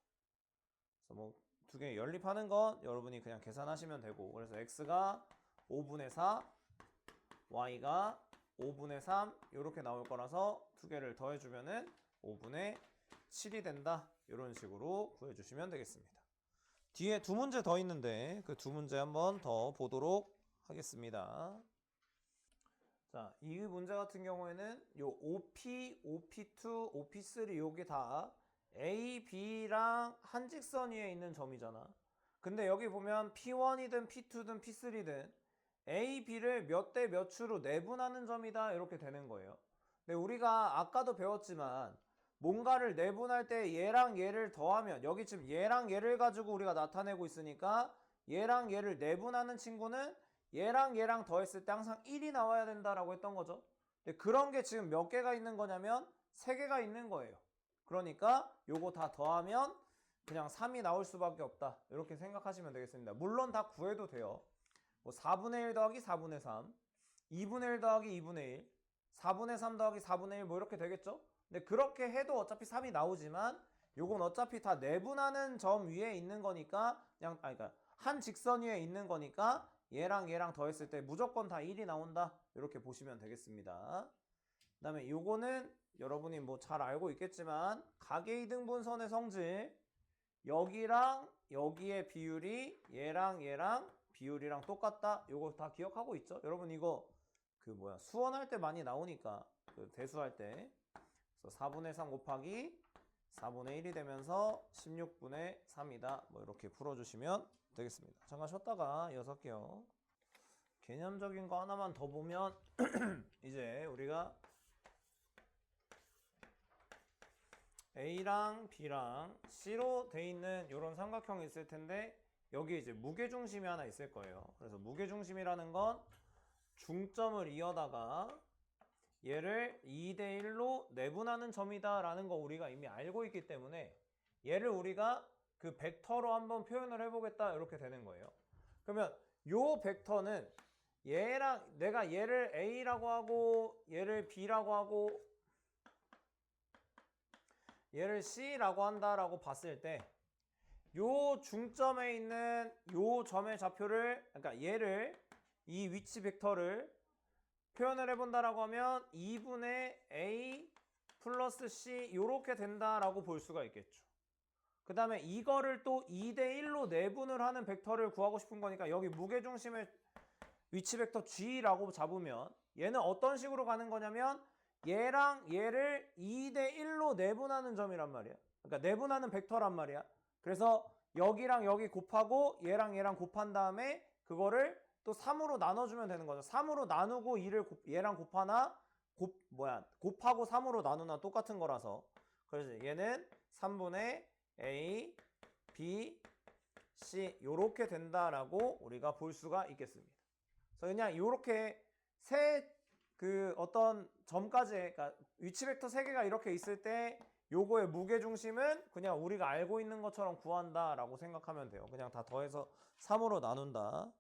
그래서 뭐 두 개 연립하는 건 여러분이 그냥 계산하시면 되고, 그래서 X가 5분의 4, Y가 5분의 3 이렇게 나올 거라서 두 개를 더해주면은 5분의 7이 된다. 이런 식으로 구해주시면 되겠습니다. 뒤에 두 문제 더 있는데 그 두 문제 한번 더 보도록 하겠습니다. 자, 이 문제 같은 경우에는 요 OP, OP2, OP3 요게 다 A, B랑 한 직선 위에 있는 점이잖아. 근데 여기 보면 P1이든 P2든 P3든 A, B를 몇 대 몇으로 내분하는 점이다 이렇게 되는 거예요. 근데 우리가 아까도 배웠지만 뭔가를 내분할 때 얘랑 얘를 더하면 여기 지금 얘랑 얘를 가지고 우리가 나타내고 있으니까 얘랑 얘를 내분하는 친구는 얘랑 얘랑 더했을 때 항상 1이 나와야 된다라고 했던 거죠. 근데 그런 게 지금 몇 개가 있는 거냐면 3개가 있는 거예요. 그러니까 요거 다 더하면 그냥 3이 나올 수밖에 없다. 이렇게 생각하시면 되겠습니다. 물론 다 구해도 돼요. 뭐 4분의 1 더하기 4분의 3, 2분의 1 더하기 2분의 1, 4분의 3 더하기 4분의 1 뭐 이렇게 되겠죠? 근데 그렇게 해도 어차피 3이 나오지만 요건 어차피 다 내분하는 점 위에 있는 거니까 그냥 그러니까 한 직선 위에 있는 거니까 얘랑 얘랑 더했을 때 무조건 다 1이 나온다. 이렇게 보시면 되겠습니다. 그 다음에 요거는 여러분이 뭐 잘 알고 있겠지만 가계이등분선의 성질 여기랑 여기의 비율이 얘랑 얘랑 비율이랑 똑같다. 요거 다 기억하고 있죠? 여러분 이거 그 뭐야 수원할 때 많이 나오니까 그 대수할 때 그래서 4분의 3 곱하기 4분의 1이 되면서 16분의 3이다. 뭐 이렇게 풀어주시면 되겠습니다. 잠깐 쉬었다가 이어서할게요. 개념적인 거 하나만 더 보면 이제 우리가 A랑 B랑 C로 돼 있는 이런 삼각형이 있을 텐데 여기 이제 무게중심이 하나 있을 거예요. 그래서 무게중심이라는 건 중점을 이어다가 얘를 2대 1로 내분하는 점이다 라는 거 우리가 이미 알고 있기 때문에 얘를 우리가 그 벡터로 한번 표현을 해보겠다 이렇게 되는 거예요. 그러면 요 벡터는 얘랑 내가 얘를 A라고 하고 얘를 B라고 하고 얘를 C라고 한다라고 봤을 때 요 중점에 있는 요 점의 좌표를 그러니까 얘를 이 위치 벡터를 표현을 해본다라고 하면 2분의 A 플러스 C 이렇게 된다라고 볼 수가 있겠죠. 그 다음에 이거를 또 2대1로 내분을 하는 벡터를 구하고 싶은 거니까 여기 무게중심의 위치 벡터 G라고 잡으면 얘는 어떤 식으로 가는 거냐면 얘랑 얘를 2대1로 내분하는 점이란 말이야. 그러니까 내분하는 벡터란 말이야. 그래서 여기랑 여기 곱하고 얘랑 얘랑 곱한 다음에 그거를 또 3으로 나눠주면 되는 거죠. 3으로 나누고 얘랑 곱하나 곱하고 3으로 나누나 똑같은 거라서. 그래서 얘는 3분의 A, B, C 요렇게 된다라고 우리가 볼 수가 있겠습니다. 그래서 그냥 요렇게 어떤 점까지, 그러니까 위치 벡터 3개가 이렇게 있을 때 요거의 무게 중심은 그냥 우리가 알고 있는 것처럼 구한다라고 생각하면 돼요. 그냥 다 더해서 3으로 나눈다.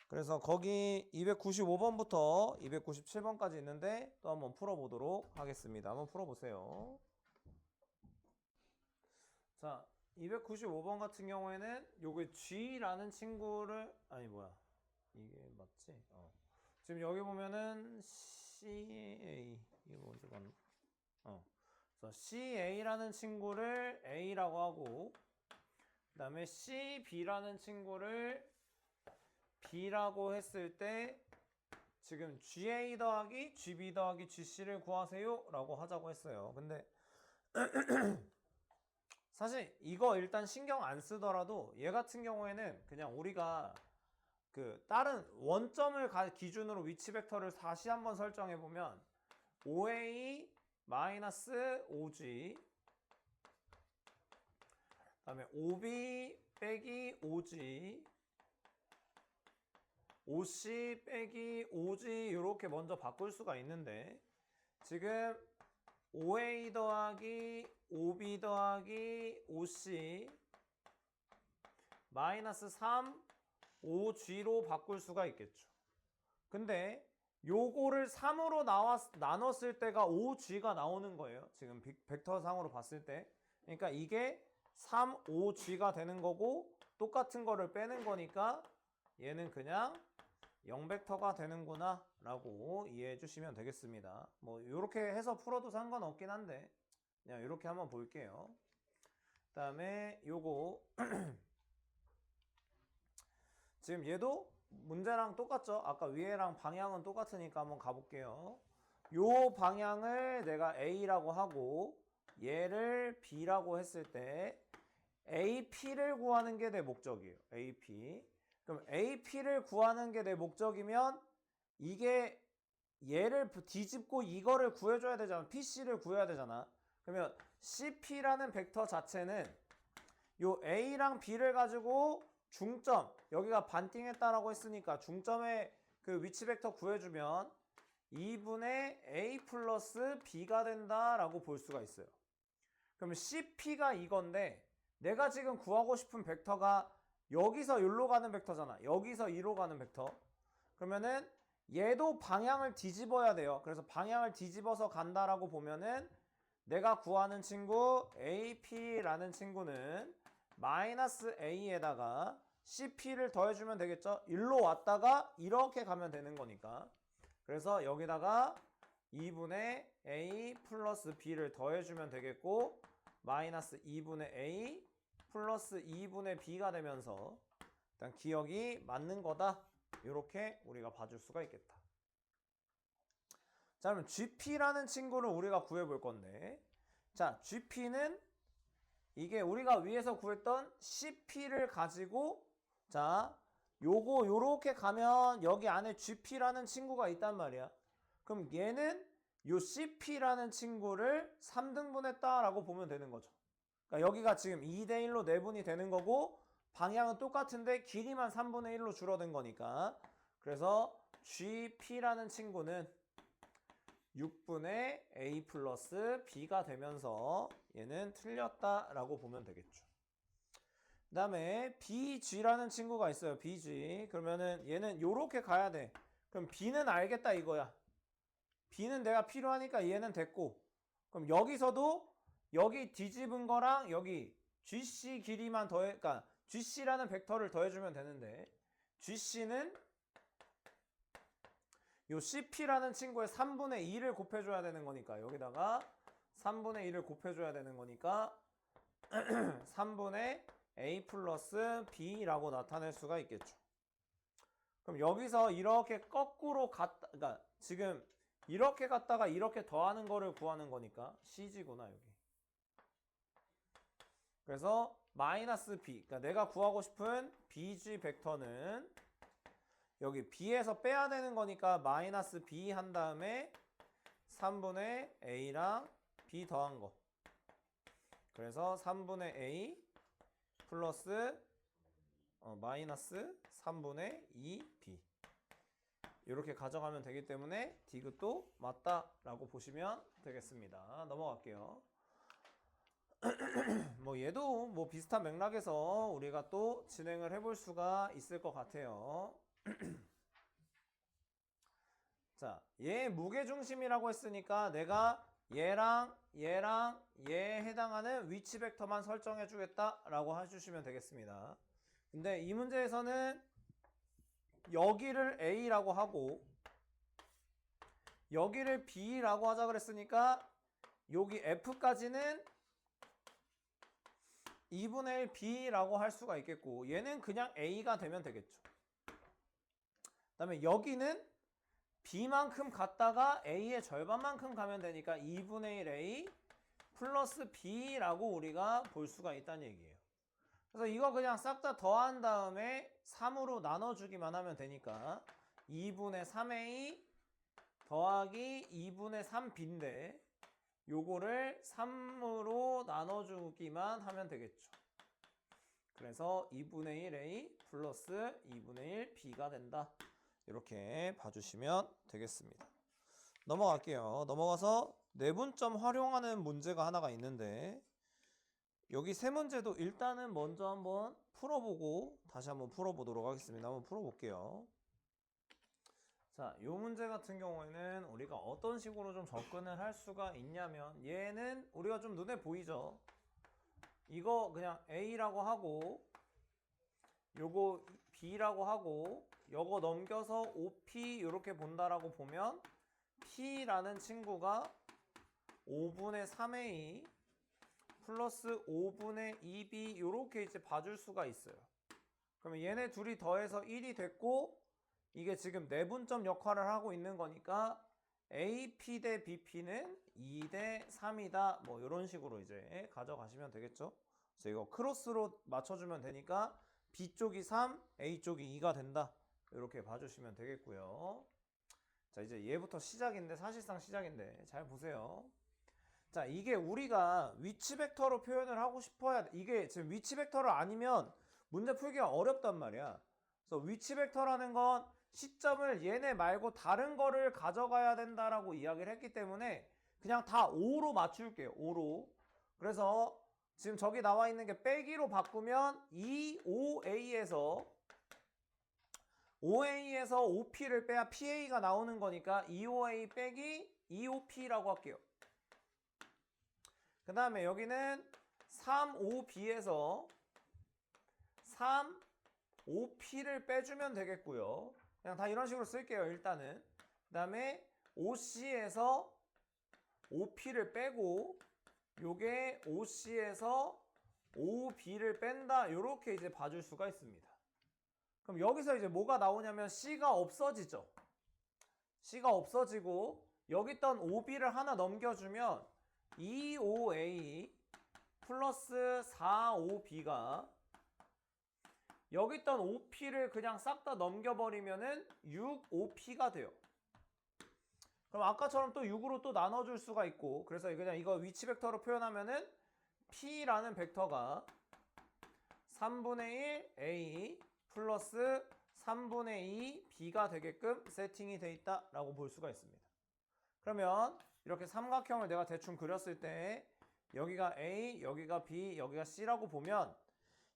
그래서 거기 295번부터 297번까지 있는데 또 한번 풀어보도록 하겠습니다. 한번 풀어보세요. 자, 295번 같은 경우에는 요게 G라는 친구를 이게 맞지? 지금 여기 보면은 CA 이거 먼저 봤나? 그래서 CA라는 친구를 A라고 하고 그 다음에 CB라는 친구를 B라고 했을 때 지금 GA 더하기 GB 더하기 GC를 구하세요 라고 하자고 했어요. 근데 사실 이거 일단 신경 안 쓰더라도 얘 같은 경우에는 그냥 우리가 다른 원점을 기준으로 위치 벡터를 다시 한번 설정해 보면 OA 마이너스 OG 그 다음에 OB 빼기 OG OC 빼기 OG 이렇게 먼저 바꿀 수가 있는데 지금 OA 더하기 OB 더하기 OC 마이너스 3 OG로 바꿀 수가 있겠죠. 근데 요거를 3으로 나눴을 때가 OG가 나오는 거예요. 지금 벡터상으로 봤을 때. 그러니까 이게 3OG가 되는 거고 똑같은 거를 빼는 거니까 얘는 그냥 0벡터가 되는구나 라고 이해해 주시면 되겠습니다. 뭐 이렇게 해서 풀어도 상관없긴 한데 그냥 이렇게 한번 볼게요. 그 다음에 요거 지금 얘도 문제랑 똑같죠? 아까 위에랑 방향은 똑같으니까 한번 가볼게요. 요 방향을 내가 A라고 하고 얘를 B라고 했을 때 AP를 구하는 게 내 목적이에요. AP. 그럼 AP를 구하는 게 내 목적이면 이게 얘를 뒤집고 이거를 구해줘야 되잖아. PC를 구해야 되잖아. 그러면 CP라는 벡터 자체는 요 A랑 B를 가지고 중점, 여기가 반띵했다라고 했으니까 중점의 그 위치 벡터 구해주면 2분의 A 플러스 B가 된다라고 볼 수가 있어요. 그러면 CP가 이건데 내가 지금 구하고 싶은 벡터가 여기서 여기로 가는 벡터잖아. 여기서 이로 가는 벡터. 그러면은 얘도 방향을 뒤집어야 돼요. 그래서 방향을 뒤집어서 간다라고 보면은 내가 구하는 친구 AP라는 친구는 마이너스 A에다가 CP를 더해주면 되겠죠. 일로 왔다가 이렇게 가면 되는 거니까. 그래서 여기다가 2분의 A 플러스 B를 더해주면 되겠고 마이너스 2분의 A 플러스 2분의 B가 되면서 일단 기억이 맞는 거다. 이렇게 우리가 봐줄 수가 있겠다. 자, 그러면 GP라는 친구를 우리가 구해볼 건데 자, GP는 이게 우리가 위에서 구했던 CP를 가지고 자, 요거 요렇게 가면 여기 안에 GP라는 친구가 있단 말이야. 그럼 얘는 요 CP라는 친구를 3등분했다라고 보면 되는 거죠. 그러니까 여기가 지금 2대1로 내분이 되는 거고 방향은 똑같은데 길이만 3분의 1로 줄어든 거니까 그래서 GP라는 친구는 6분의 A 플러스 B가 되면서 얘는 틀렸다라고 보면 되겠죠. 그 다음에 BG라는 친구가 있어요. BG. 그러면은 얘는 요렇게 가야 돼. 그럼 B는 알겠다 이거야. B는 내가 필요하니까 얘는 됐고 그럼 여기서도 여기 뒤집은 거랑 여기 GC 길이만 그러니까 GC라는 벡터를 더해주면 되는데 GC는 요 CP라는 친구의 3분의 2를 곱해줘야 되는 거니까 여기다가 3분의 2를 곱해줘야 되는 거니까 3분의 A 플러스 B라고 나타낼 수가 있겠죠. 그럼 여기서 이렇게 거꾸로 갔다, 그러니까 지금 이렇게 갔다가 이렇게 더하는 거를 구하는 거니까 CG구나 여기. 그래서 마이너스 B, 그러니까 내가 구하고 싶은 BG 벡터는 여기 B에서 빼야 되는 거니까 마이너스 B 한 다음에 3분의 A랑 B 더한 거. 그래서 3분의 A 플러스 마이너스 3분의 2B 이렇게 가져가면 되기 때문에 디귿도 맞다라고 보시면 되겠습니다. 넘어갈게요. 뭐 얘도 뭐 비슷한 맥락에서 우리가 또 진행을 해볼 수가 있을 것 같아요. 자, 얘 무게중심이라고 했으니까 내가 얘랑 얘에 해당하는 위치 벡터만 설정해 주겠다라고 해주시면 되겠습니다. 근데 이 문제에서는 여기를 A라고 하고 여기를 B라고 하자 그랬으니까 여기 F까지는 2분의 1 B라고 할 수가 있겠고 얘는 그냥 A가 되면 되겠죠. 그 다음에 여기는 B만큼 갔다가 A의 절반만큼 가면 되니까 2분의 1 A 플러스 B라고 우리가 볼 수가 있다는 얘기예요. 그래서 이거 그냥 싹 다 더한 다음에 3으로 나눠주기만 하면 되니까 2분의 3A 더하기 2분의 3B인데 요거를 3으로 나눠주기만 하면 되겠죠. 그래서 2분의 1A 플러스 2분의 1B가 된다. 이렇게 봐주시면 되겠습니다. 넘어갈게요. 넘어가서 내분점 활용하는 문제가 하나가 있는데 여기 세 문제도 일단은 먼저 한번 풀어보고 다시 한번 풀어보도록 하겠습니다. 한번 풀어볼게요. 자, 이 문제 같은 경우에는 우리가 어떤 식으로 좀 접근을 할 수가 있냐면 얘는 우리가 좀 눈에 보이죠? 이거 그냥 A라고 하고 요거 B라고 하고 요거 넘겨서 OP 이렇게 본다라고 보면 P라는 친구가 5분의 3A 플러스 5분의 2B 이렇게 이제 봐줄 수가 있어요. 그러면 얘네 둘이 더해서 1이 됐고 이게 지금 내분점 역할을 하고 있는 거니까 AP 대 BP는 2 대 3이다. 뭐 이런 식으로 이제 가져가시면 되겠죠. 그래서 이거 크로스로 맞춰주면 되니까 B쪽이 3, A쪽이 2가 된다. 이렇게 봐주시면 되겠고요. 자, 이제 얘부터 시작인데 사실상 시작인데 잘 보세요. 자, 이게 우리가 위치 벡터로 표현을 하고 싶어야 돼. 이게 지금 위치 벡터를 아니면 문제 풀기가 어렵단 말이야. 그래서 위치 벡터라는 건 시점을 얘네 말고 다른 거를 가져가야 된다라고 이야기를 했기 때문에 그냥 다 5로 맞출게요. 5로. 그래서 지금 저기 나와 있는 게 빼기로 바꾸면 2OA에서 5A에서 OP를 빼야 PA가 나오는 거니까 2OA 빼기 2OP라고 할게요. 그 다음에 여기는 3OB에서 3OP를 빼주면 되겠고요. 그냥 다 이런 식으로 쓸게요. 일단은. 그 다음에 OC에서 OP를 빼고 요게 OC에서 OB를 뺀다. 이렇게 이제 봐줄 수가 있습니다. 그럼 여기서 이제 뭐가 나오냐면 C가 없어지죠. C가 없어지고 여기 있던 OB를 하나 넘겨주면 2OA 플러스 4OB가 여기 있던 OP를 그냥 싹 다 넘겨버리면은 6OP가 돼요. 그럼 아까처럼 또 6으로 또 나눠줄 수가 있고 그래서 그냥 이거 위치 벡터로 표현하면은 P라는 벡터가 3분의 1 A 플러스 3분의 2 B가 되게끔 세팅이 돼 있다라고 볼 수가 있습니다. 그러면 이렇게 삼각형을 내가 대충 그렸을 때 여기가 A, 여기가 B, 여기가 C라고 보면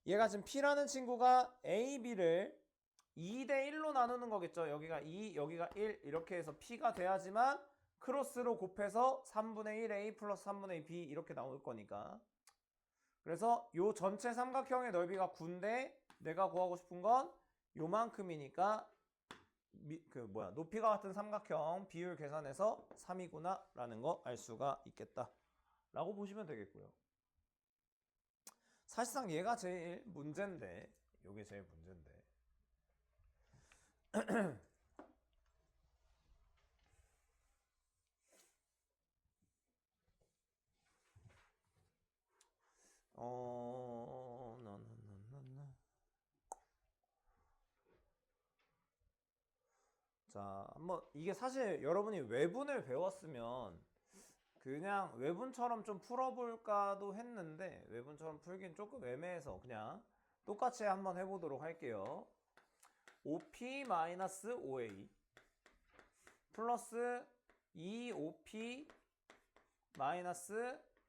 얘가 지금 P라는 친구가 A, B를 2대 1로 나누는 거겠죠. 여기가 2, 여기가 1 이렇게 해서 P가 돼야지만 크로스로 곱해서 3분의 1 A 플러스 3분의 2 B 이렇게 나올 거니까 그래서 요 전체 삼각형의 넓이가 9인데 내가 구하고 싶은 건 요만큼이니까 높이가 같은 삼각형 비율 계산해서 3이구나 라는 거 알 수가 있겠다 라고 보시면 되겠고요. 사실상 얘가 제일 문제인데, 요게 제일 문제인데. 자, 한번 이게 사실 여러분이 외분을 배웠으면 그냥 외분처럼 좀 풀어볼까도 했는데 외분처럼 풀긴 조금 애매해서 그냥 똑같이 한번 해보도록 할게요. 5p-5a 플러스 2op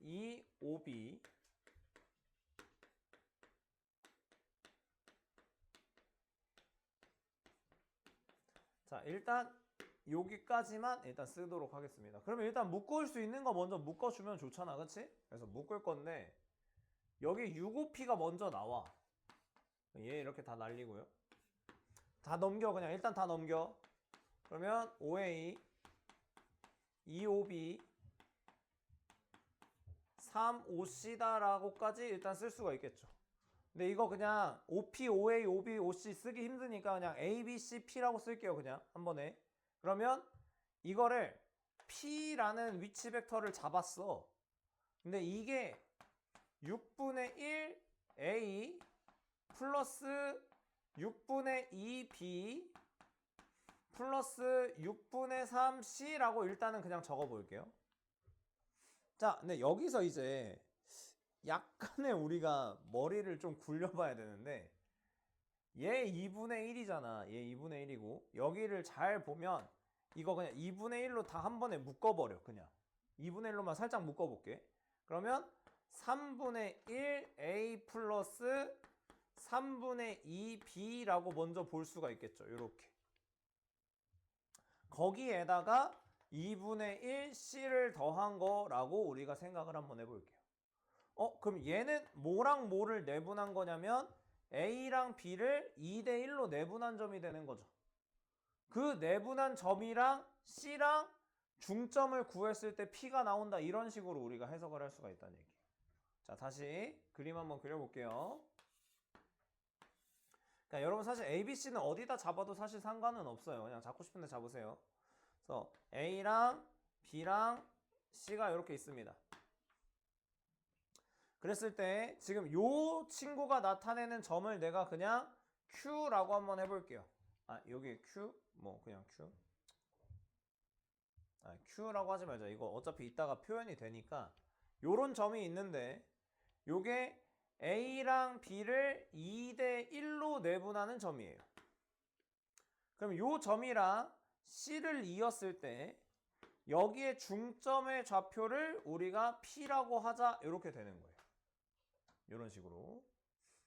2ob 자, 일단 여기까지만 일단 쓰도록 하겠습니다. 그러면 일단 묶을 수 있는 거 먼저 묶어주면 좋잖아, 그치? 그래서 묶을 건데 여기 6op가 먼저 나와. 얘 이렇게 다 날리고요. 다 넘겨, 그냥 일단 다 넘겨. 그러면 5a 2ob 3oc다라고까지 일단 쓸 수가 있겠죠. 근데 이거 그냥 OP, OA, OB, OC 쓰기 힘드니까 그냥 A, B, C, P라고 쓸게요. 그냥 한 번에. 그러면 이거를 P라는 위치 벡터를 잡았어. 근데 이게 6분의 1 A 플러스 6분의 2 B 플러스 6분의 3 C라고 일단은 그냥 적어 볼게요. 자, 근데 여기서 이제 약간의 우리가 머리를 좀 굴려봐야 되는데 얘 2분의 1이잖아. 얘 2분의 1이고 여기를 잘 보면 이거 그냥 2분의 1로 다 한 번에 묶어버려. 그냥 2분의 1로만 살짝 묶어볼게. 그러면 3분의 1a 플러스 3분의 2b라고 먼저 볼 수가 있겠죠. 이렇게 거기에다가 2분의 1c를 더한 거라고 우리가 생각을 한번 해볼게요. 그럼 얘는 뭐랑 뭐를 내분한 거냐면 A랑 B를 2대 1로 내분한 점이 되는 거죠. 그 내분한 점이랑 C랑 중점을 구했을 때 P가 나온다. 이런 식으로 우리가 해석을 할 수가 있다는 얘기예요. 자, 다시 그림 한번 그려볼게요. 그러니까 여러분 사실 A, B, C는 어디다 잡아도 사실 상관은 없어요. 그냥 잡고 싶은데 잡으세요. 그래서 A랑 B랑 C가 이렇게 있습니다. 그랬을 때 지금 요 친구가 나타내는 점을 내가 그냥 Q라고 한번 해볼게요. 여기 Q? 뭐 그냥 Q? Q라고 하지 말자. 이거 어차피 이따가 표현이 되니까 요런 점이 있는데 요게 A랑 B를 2대 1로 내분하는 점이에요. 그럼 요 점이랑 C를 이었을 때 여기에 중점의 좌표를 우리가 P라고 하자. 이렇게 되는 거예요. 이런 식으로.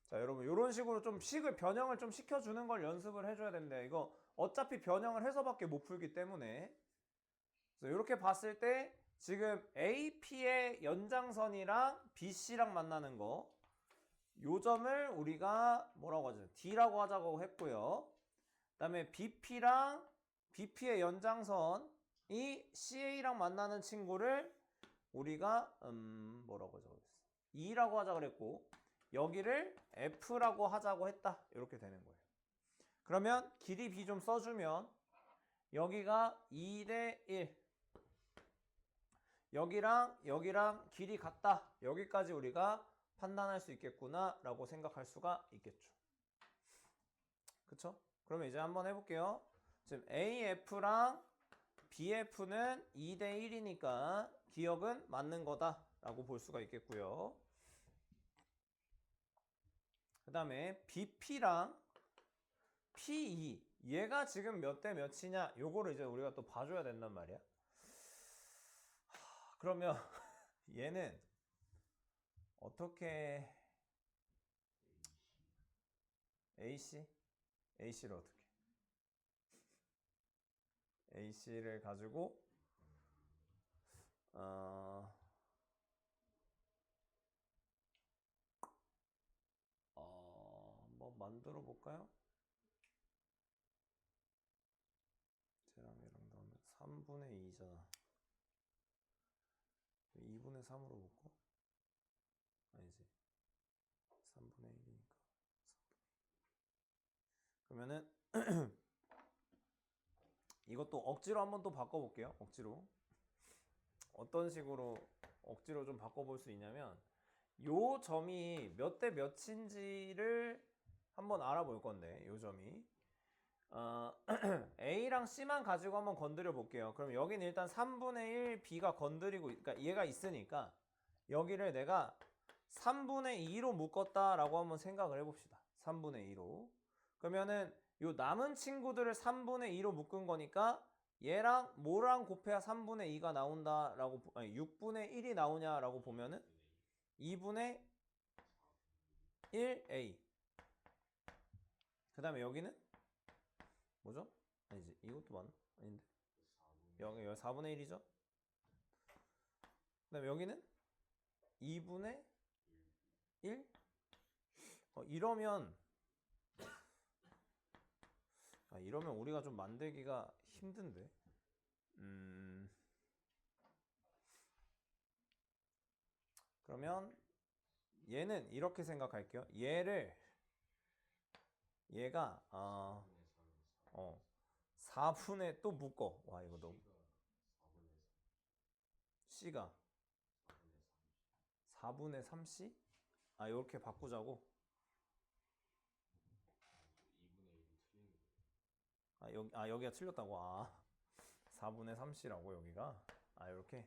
자, 여러분 이런 식으로 좀 식을 변형을 좀 시켜주는 걸 연습을 해줘야 되는데 이거 어차피 변형을 해서밖에 못 풀기 때문에 그래서 이렇게 봤을 때 지금 AP의 연장선이랑 BC랑 만나는 거 요 점을 우리가 뭐라고 하죠? D라고 하자고 했고요. 그 다음에 BP랑 BP의 연장선이 CA랑 만나는 친구를 우리가 뭐라고 적었어? E라고 하자 그랬고 여기를 F라고 하자고 했다. 이렇게 되는 거예요. 그러면 길이 B 좀 써주면 여기가 2대 1 여기랑 길이 같다. 여기까지 우리가 판단할 수 있겠구나 라고 생각할 수가 있겠죠. 그쵸? 그러면 이제 한번 해볼게요. 지금 AF랑 BF는 2대 1이니까 기억은 맞는 거다 라고 볼 수가 있겠고요. 그 다음에 BP랑 PE 얘가 지금 몇 대 몇이냐 요거를 이제 우리가 또 봐줘야 된단 말이야. 그러면 얘는 어떻게 AC? AC를 어떻게 AC를 가지고 한번 만들어 볼까요? 3분의 2잖아. 2분의 3으로 묶어? 아니지. 3분의 1이니까. 그러면은 이것도 억지로 한번 또 바꿔볼게요. 억지로. 어떤 식으로 억지로 좀 바꿔볼 수 있냐면 요 점이 몇 대 몇인지를 한번 알아볼 건데 요 점이 A랑 C만 가지고 한번 건드려 볼게요. 그럼 여기는 일단 3분의 1 B가 건드리고 그러니까 얘가 있으니까 여기를 내가 3분의 2로 묶었다라고 한번 생각을 해봅시다. 3분의 2로. 그러면은 요 남은 친구들을 3분의 2로 묶은 거니까 얘랑 뭐랑 곱해야 3분의 2가 나온다라고 아니 6분의 1이 나오냐라고 보면은 2분의 1A. 그 다음에 여기는 뭐죠? 아니지 이것도 맞나? 아닌데 여기 4분의 1이죠? 그 다음에 여기는 2분의 1? 이러면 이러면 우리가 좀 만들기가 힘든데 그러면 얘는 이렇게 생각할게요. 얘가 4분의 또 묶어. 와 이거 너무 C가 4분의 3C? 이렇게 바꾸자고. 여기가 틀렸다고. 4분의 3C라고 여기가. 이렇게.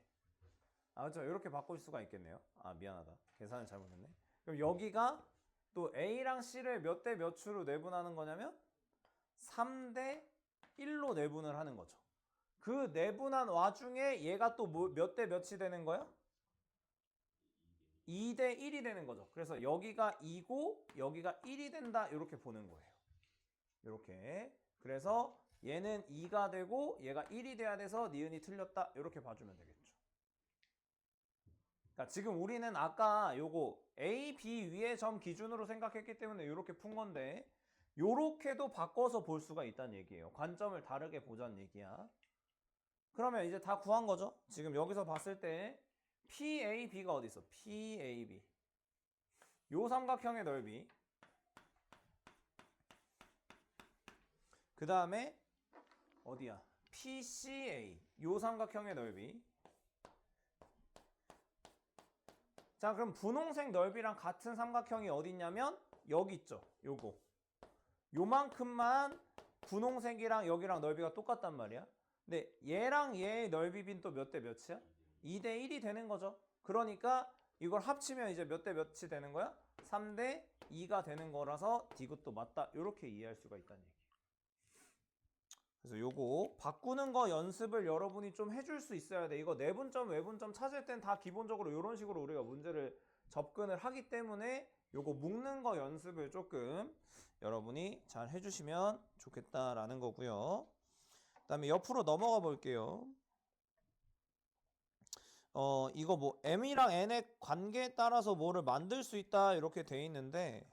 그렇죠. 이렇게 바꿀 수가 있겠네요. 미안하다. 계산을 잘못했네. 그럼 여기가 또 A랑 C를 몇 대 몇으로 내분하는 거냐면 3대 1로 내분을 하는 거죠. 그 내분한 와중에 얘가 또 몇 대 몇이 되는 거야? 2대 1이 되는 거죠. 그래서 여기가 2고 여기가 1이 된다 이렇게 보는 거예요. 이렇게. 그래서 얘는 2가 되고 얘가 1이 돼야 돼서 니은이 틀렸다 이렇게 봐주면 되겠죠. 그러니까 지금 우리는 아까 요거 A, B 위의 점 기준으로 생각했기 때문에 이렇게 푼 건데 요렇게도 바꿔서 볼 수가 있다는 얘기예요. 관점을 다르게 보자는 얘기야. 그러면 이제 다 구한 거죠. 지금 여기서 봤을 때 PAB가 어디 있어? PAB. 요 삼각형의 넓이. 그 다음에 어디야? PCA. 요 삼각형의 넓이. 자, 그럼 분홍색 넓이랑 같은 삼각형이 어디 있냐면 여기 있죠. 요거. 요만큼만 분홍색이랑 여기랑 넓이가 똑같단 말이야. 근데 얘랑 얘의 넓이빈 또 몇 대 몇이야? 2대 1이 되는 거죠. 그러니까 이걸 합치면 이제 몇 대 몇이 되는 거야? 3대 2가 되는 거라서 D것도 맞다. 이렇게 이해할 수가 있다는 얘기. 그래서 요거 바꾸는 거 연습을 여러분이 좀 해줄 수 있어야 돼. 이거 내분점, 외분점 찾을 땐 다 기본적으로 이런 식으로 우리가 문제를 접근을 하기 때문에 요거 묶는 거 연습을 조금 여러분이 잘 해주시면 좋겠다라는 거고요. 그 다음에 옆으로 넘어가 볼게요. 이거 뭐 M이랑 N의 관계에 따라서 뭐를 만들 수 있다 이렇게 돼 있는데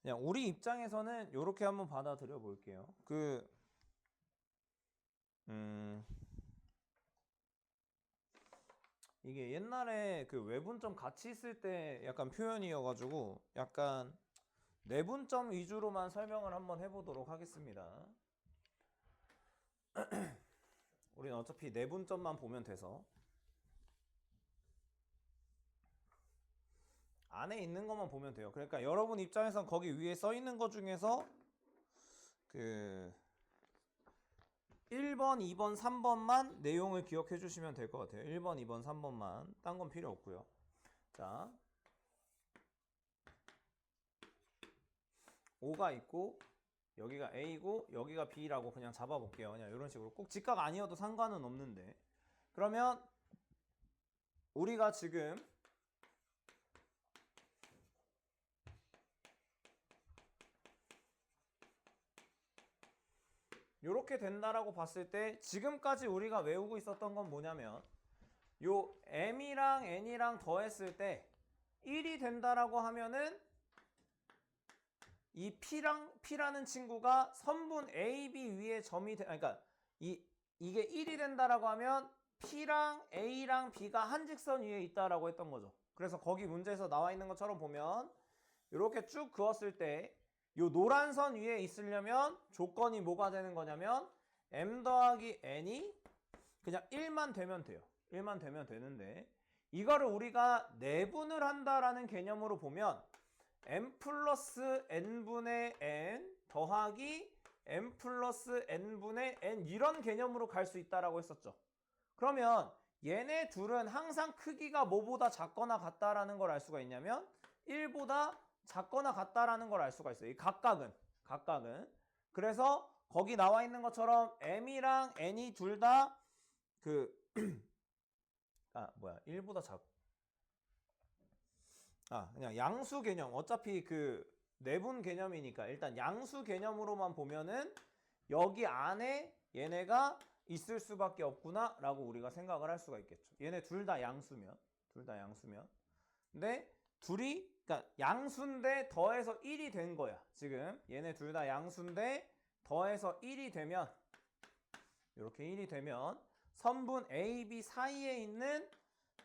그냥 우리 입장에서는 이렇게 한번 받아들여 볼게요. 이게 옛날에 그 외분점 같이 있을 때 약간 표현이어가지고 약간 내분점 위주로만 설명을 한번 해보도록 하겠습니다. 우리는 어차피 내분점만 보면 돼서 안에 있는 것만 보면 돼요. 그러니까 여러분 입장에선 거기 위에 써 있는 것 중에서 그 1번, 2번, 3번만 내용을 기억해 주시면 될 것 같아요. 1번, 2번, 3번만. 딴 건 필요 없고요. 자, 5가 있고 여기가 A고 여기가 B라고 그냥 잡아볼게요. 그냥 이런 식으로 꼭 직각 아니어도 상관은 없는데 그러면 우리가 지금 이렇게 된다라고 봤을 때 지금까지 우리가 외우고 있었던 건 뭐냐면 요 M이랑 N이랑 더했을 때 1이 된다라고 하면은 이 P라는 친구가 선분 AB 위에 점이 그러니까 이게 1이 된다라고 하면 P랑 A랑 B가 한 직선 위에 있다라고 했던 거죠. 그래서 거기 문제에서 나와 있는 것처럼 보면 이렇게 쭉 그었을 때 이 노란 선 위에 있으려면 조건이 뭐가 되는 거냐면 M 더하기 N이 그냥 1만 되면 돼요. 1만 되면 되는데 이거를 우리가 내분을 한다라는 개념으로 보면 M 플러스 N분의 N 더하기 M 플러스 N분의 N 이런 개념으로 갈 수 있다라고 했었죠. 그러면 얘네 둘은 항상 크기가 뭐보다 작거나 같다라는 걸 알 수가 있냐면 1보다 작거나 같다라는 걸 알 수가 있어요. 이 각각은. 그래서 거기 나와 있는 것처럼 M이랑 N이 둘 다 그냥 양수 개념. 어차피 내분 개념이니까 일단 양수 개념으로만 보면은 여기 안에 얘네가 있을 수밖에 없구나 라고 우리가 생각을 할 수가 있겠죠. 얘네 둘 다 양수면. 근데 그러니까 양수인데 더해서 1이 된 거야. 지금 얘네 둘 다 양수인데 더해서 1이 되면 이렇게 1이 되면 선분 A, B 사이에 있는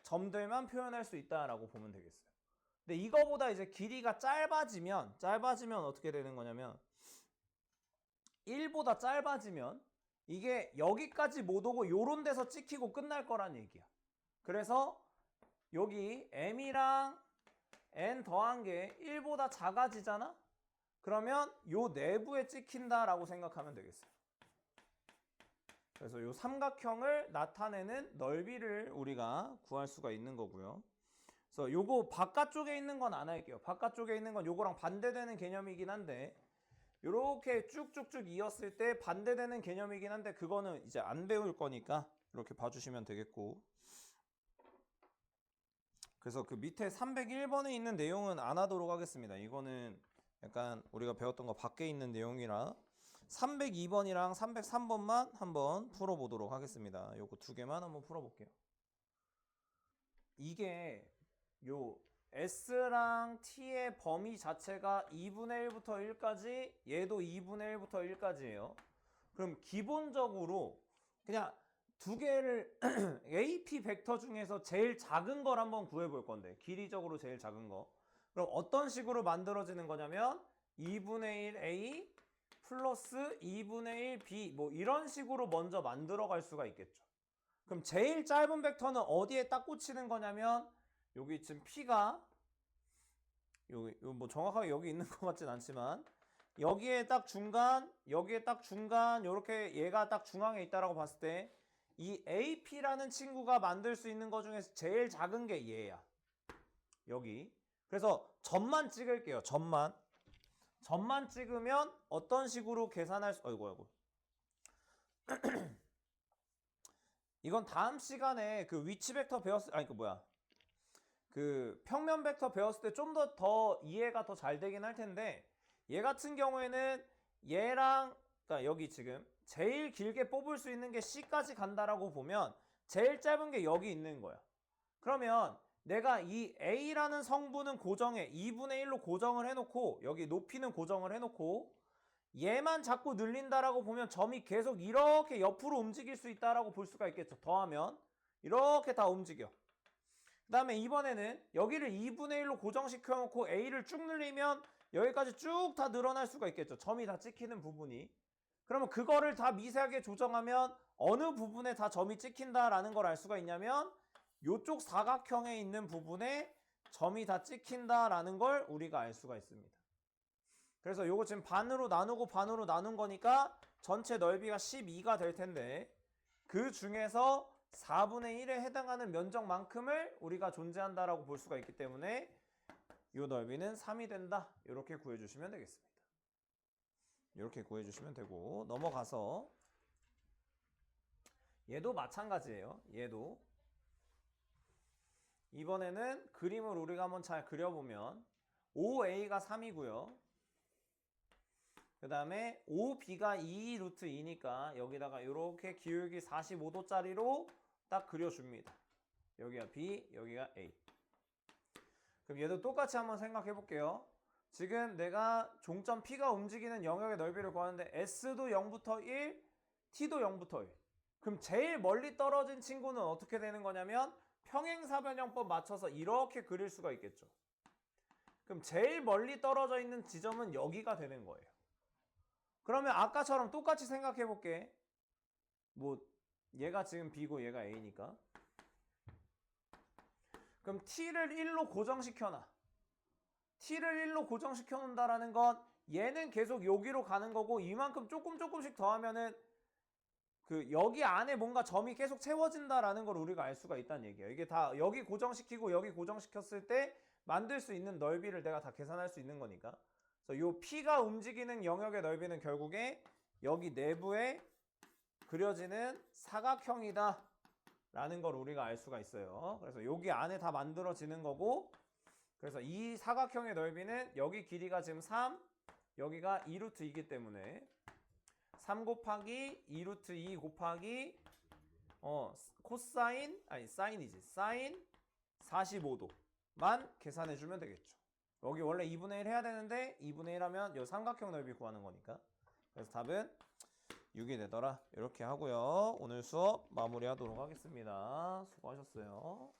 점들만 표현할 수 있다라고 보면 되겠어요. 근데 이거보다 이제 길이가 짧아지면 어떻게 되는 거냐면 1보다 짧아지면 이게 여기까지 못 오고 요런 데서 찍히고 끝날 거란 얘기야. 그래서 여기 M이랑 N 더한 게 1보다 작아지잖아? 그러면 요 내부에 찍힌다라고 생각하면 되겠어요. 그래서 요 삼각형을 나타내는 넓이를 우리가 구할 수가 있는 거고요. 그래서 요거 바깥쪽에 있는 건 안 할게요. 바깥쪽에 있는 건 요거랑 반대되는 개념이긴 한데 요렇게 쭉쭉쭉 이었을 때 반대되는 개념이긴 한데 그거는 이제 안 배울 거니까 이렇게 봐주시면 되겠고. 그래서 그 밑에 301번에 있는 내용은 안 하도록 하겠습니다. 이거는 약간 우리가 배웠던 거 밖에 있는 내용이라 302번이랑 303번만 한번 풀어보도록 하겠습니다. 요거 두 개만 한번 풀어볼게요. 이게 요 S랑 T의 범위 자체가 2분의 1부터 1까지 얘도 2분의 1부터 1까지예요. 그럼 기본적으로 그냥 두 개를 AP 벡터 중에서 제일 작은 걸 한번 구해볼 건데 길이적으로 제일 작은 거. 그럼 어떤 식으로 만들어지는 거냐면 2분의 1 A 플러스 2분의 1 B 뭐 이런 식으로 먼저 만들어 갈 수가 있겠죠. 그럼 제일 짧은 벡터는 어디에 딱 꽂히는 거냐면 여기 지금 P가 여기 뭐 정확하게 여기 있는 것 같진 않지만 여기에 딱 중간 요렇게 얘가 딱 중앙에 있다라고 봤을 때 이 AP라는 친구가 만들 수 있는 것 중에서 제일 작은 게 얘야. 여기. 그래서 점만 찍을게요. 점만 찍으면 어떤 식으로 계산할 수 아이고 이건 다음 시간에 그 위치 벡터 배웠을 그 평면 벡터 배웠을 때 좀 더 이해가 더 잘 되긴 할 텐데 얘 같은 경우에는 얘랑 그러니까 여기 지금 제일 길게 뽑을 수 있는 게 C까지 간다라고 보면 제일 짧은 게 여기 있는 거야. 그러면 내가 이 A라는 성분은 고정해 2분의 1로 고정을 해놓고 여기 높이는 고정을 해놓고 얘만 자꾸 늘린다라고 보면 점이 계속 이렇게 옆으로 움직일 수 있다라고 볼 수가 있겠죠. 더하면 이렇게 다 움직여. 그 다음에 이번에는 여기를 2분의 1로 고정시켜 놓고 A를 쭉 늘리면 여기까지 쭉 다 늘어날 수가 있겠죠. 점이 다 찍히는 부분이. 그러면 그거를 다 미세하게 조정하면 어느 부분에 다 점이 찍힌다라는 걸 알 수가 있냐면 이쪽 사각형에 있는 부분에 점이 다 찍힌다라는 걸 우리가 알 수가 있습니다. 그래서 요거 지금 반으로 나누고 반으로 나눈 거니까 전체 넓이가 12가 될 텐데 그 중에서 4분의 1에 해당하는 면적만큼을 우리가 존재한다라고 볼 수가 있기 때문에 이 넓이는 3이 된다. 이렇게 구해주시면 되겠습니다. 이렇게 구해주시면 되고 넘어가서 얘도 마찬가지예요. 얘도 이번에는 그림을 우리가 한번 잘 그려보면 5a가 3이고요. 그 다음에 5b가 2 루트 2니까 여기다가 이렇게 기울기 45도짜리로 딱 그려줍니다. 여기가 b, 여기가 a. 그럼 얘도 똑같이 한번 생각해 볼게요. 지금 내가 종점 P가 움직이는 영역의 넓이를 구하는데 S도 0부터 1, T도 0부터 1. 그럼 제일 멀리 떨어진 친구는 어떻게 되는 거냐면 평행사변형법 맞춰서 이렇게 그릴 수가 있겠죠. 그럼 제일 멀리 떨어져 있는 지점은 여기가 되는 거예요. 그러면 아까처럼 똑같이 생각해 볼게. 뭐 얘가 지금 B고 얘가 A니까. 그럼 T를 1로 고정시켜놔. T를 1로 고정시켜 놓는다라는 건 얘는 계속 여기로 가는 거고 이만큼 조금씩 더하면은 그 여기 안에 뭔가 점이 계속 채워진다라는 걸 우리가 알 수가 있다는 얘기예요. 이게 다 여기 고정시키고 여기 고정시켰을 때 만들 수 있는 넓이를 내가 다 계산할 수 있는 거니까. 그래서 요 P가 움직이는 영역의 넓이는 결국에 여기 내부에 그려지는 사각형이다 라는 걸 우리가 알 수가 있어요. 그래서 여기 안에 다 만들어지는 거고, 그래서 이 사각형의 넓이는 여기 길이가 지금 3, 여기가 2루트 2이기 때문에 3 곱하기 2루트 2 곱하기 코사인, 아니 사인이지, 사인 45도만 계산해 주면 되겠죠. 여기 원래 2분의 1 해야 되는데 2분의 1 하면 이 삼각형 넓이 구하는 거니까. 그래서 답은 6이 되더라. 이렇게 하고요. 오늘 수업 마무리하도록 하겠습니다. 수고하셨어요.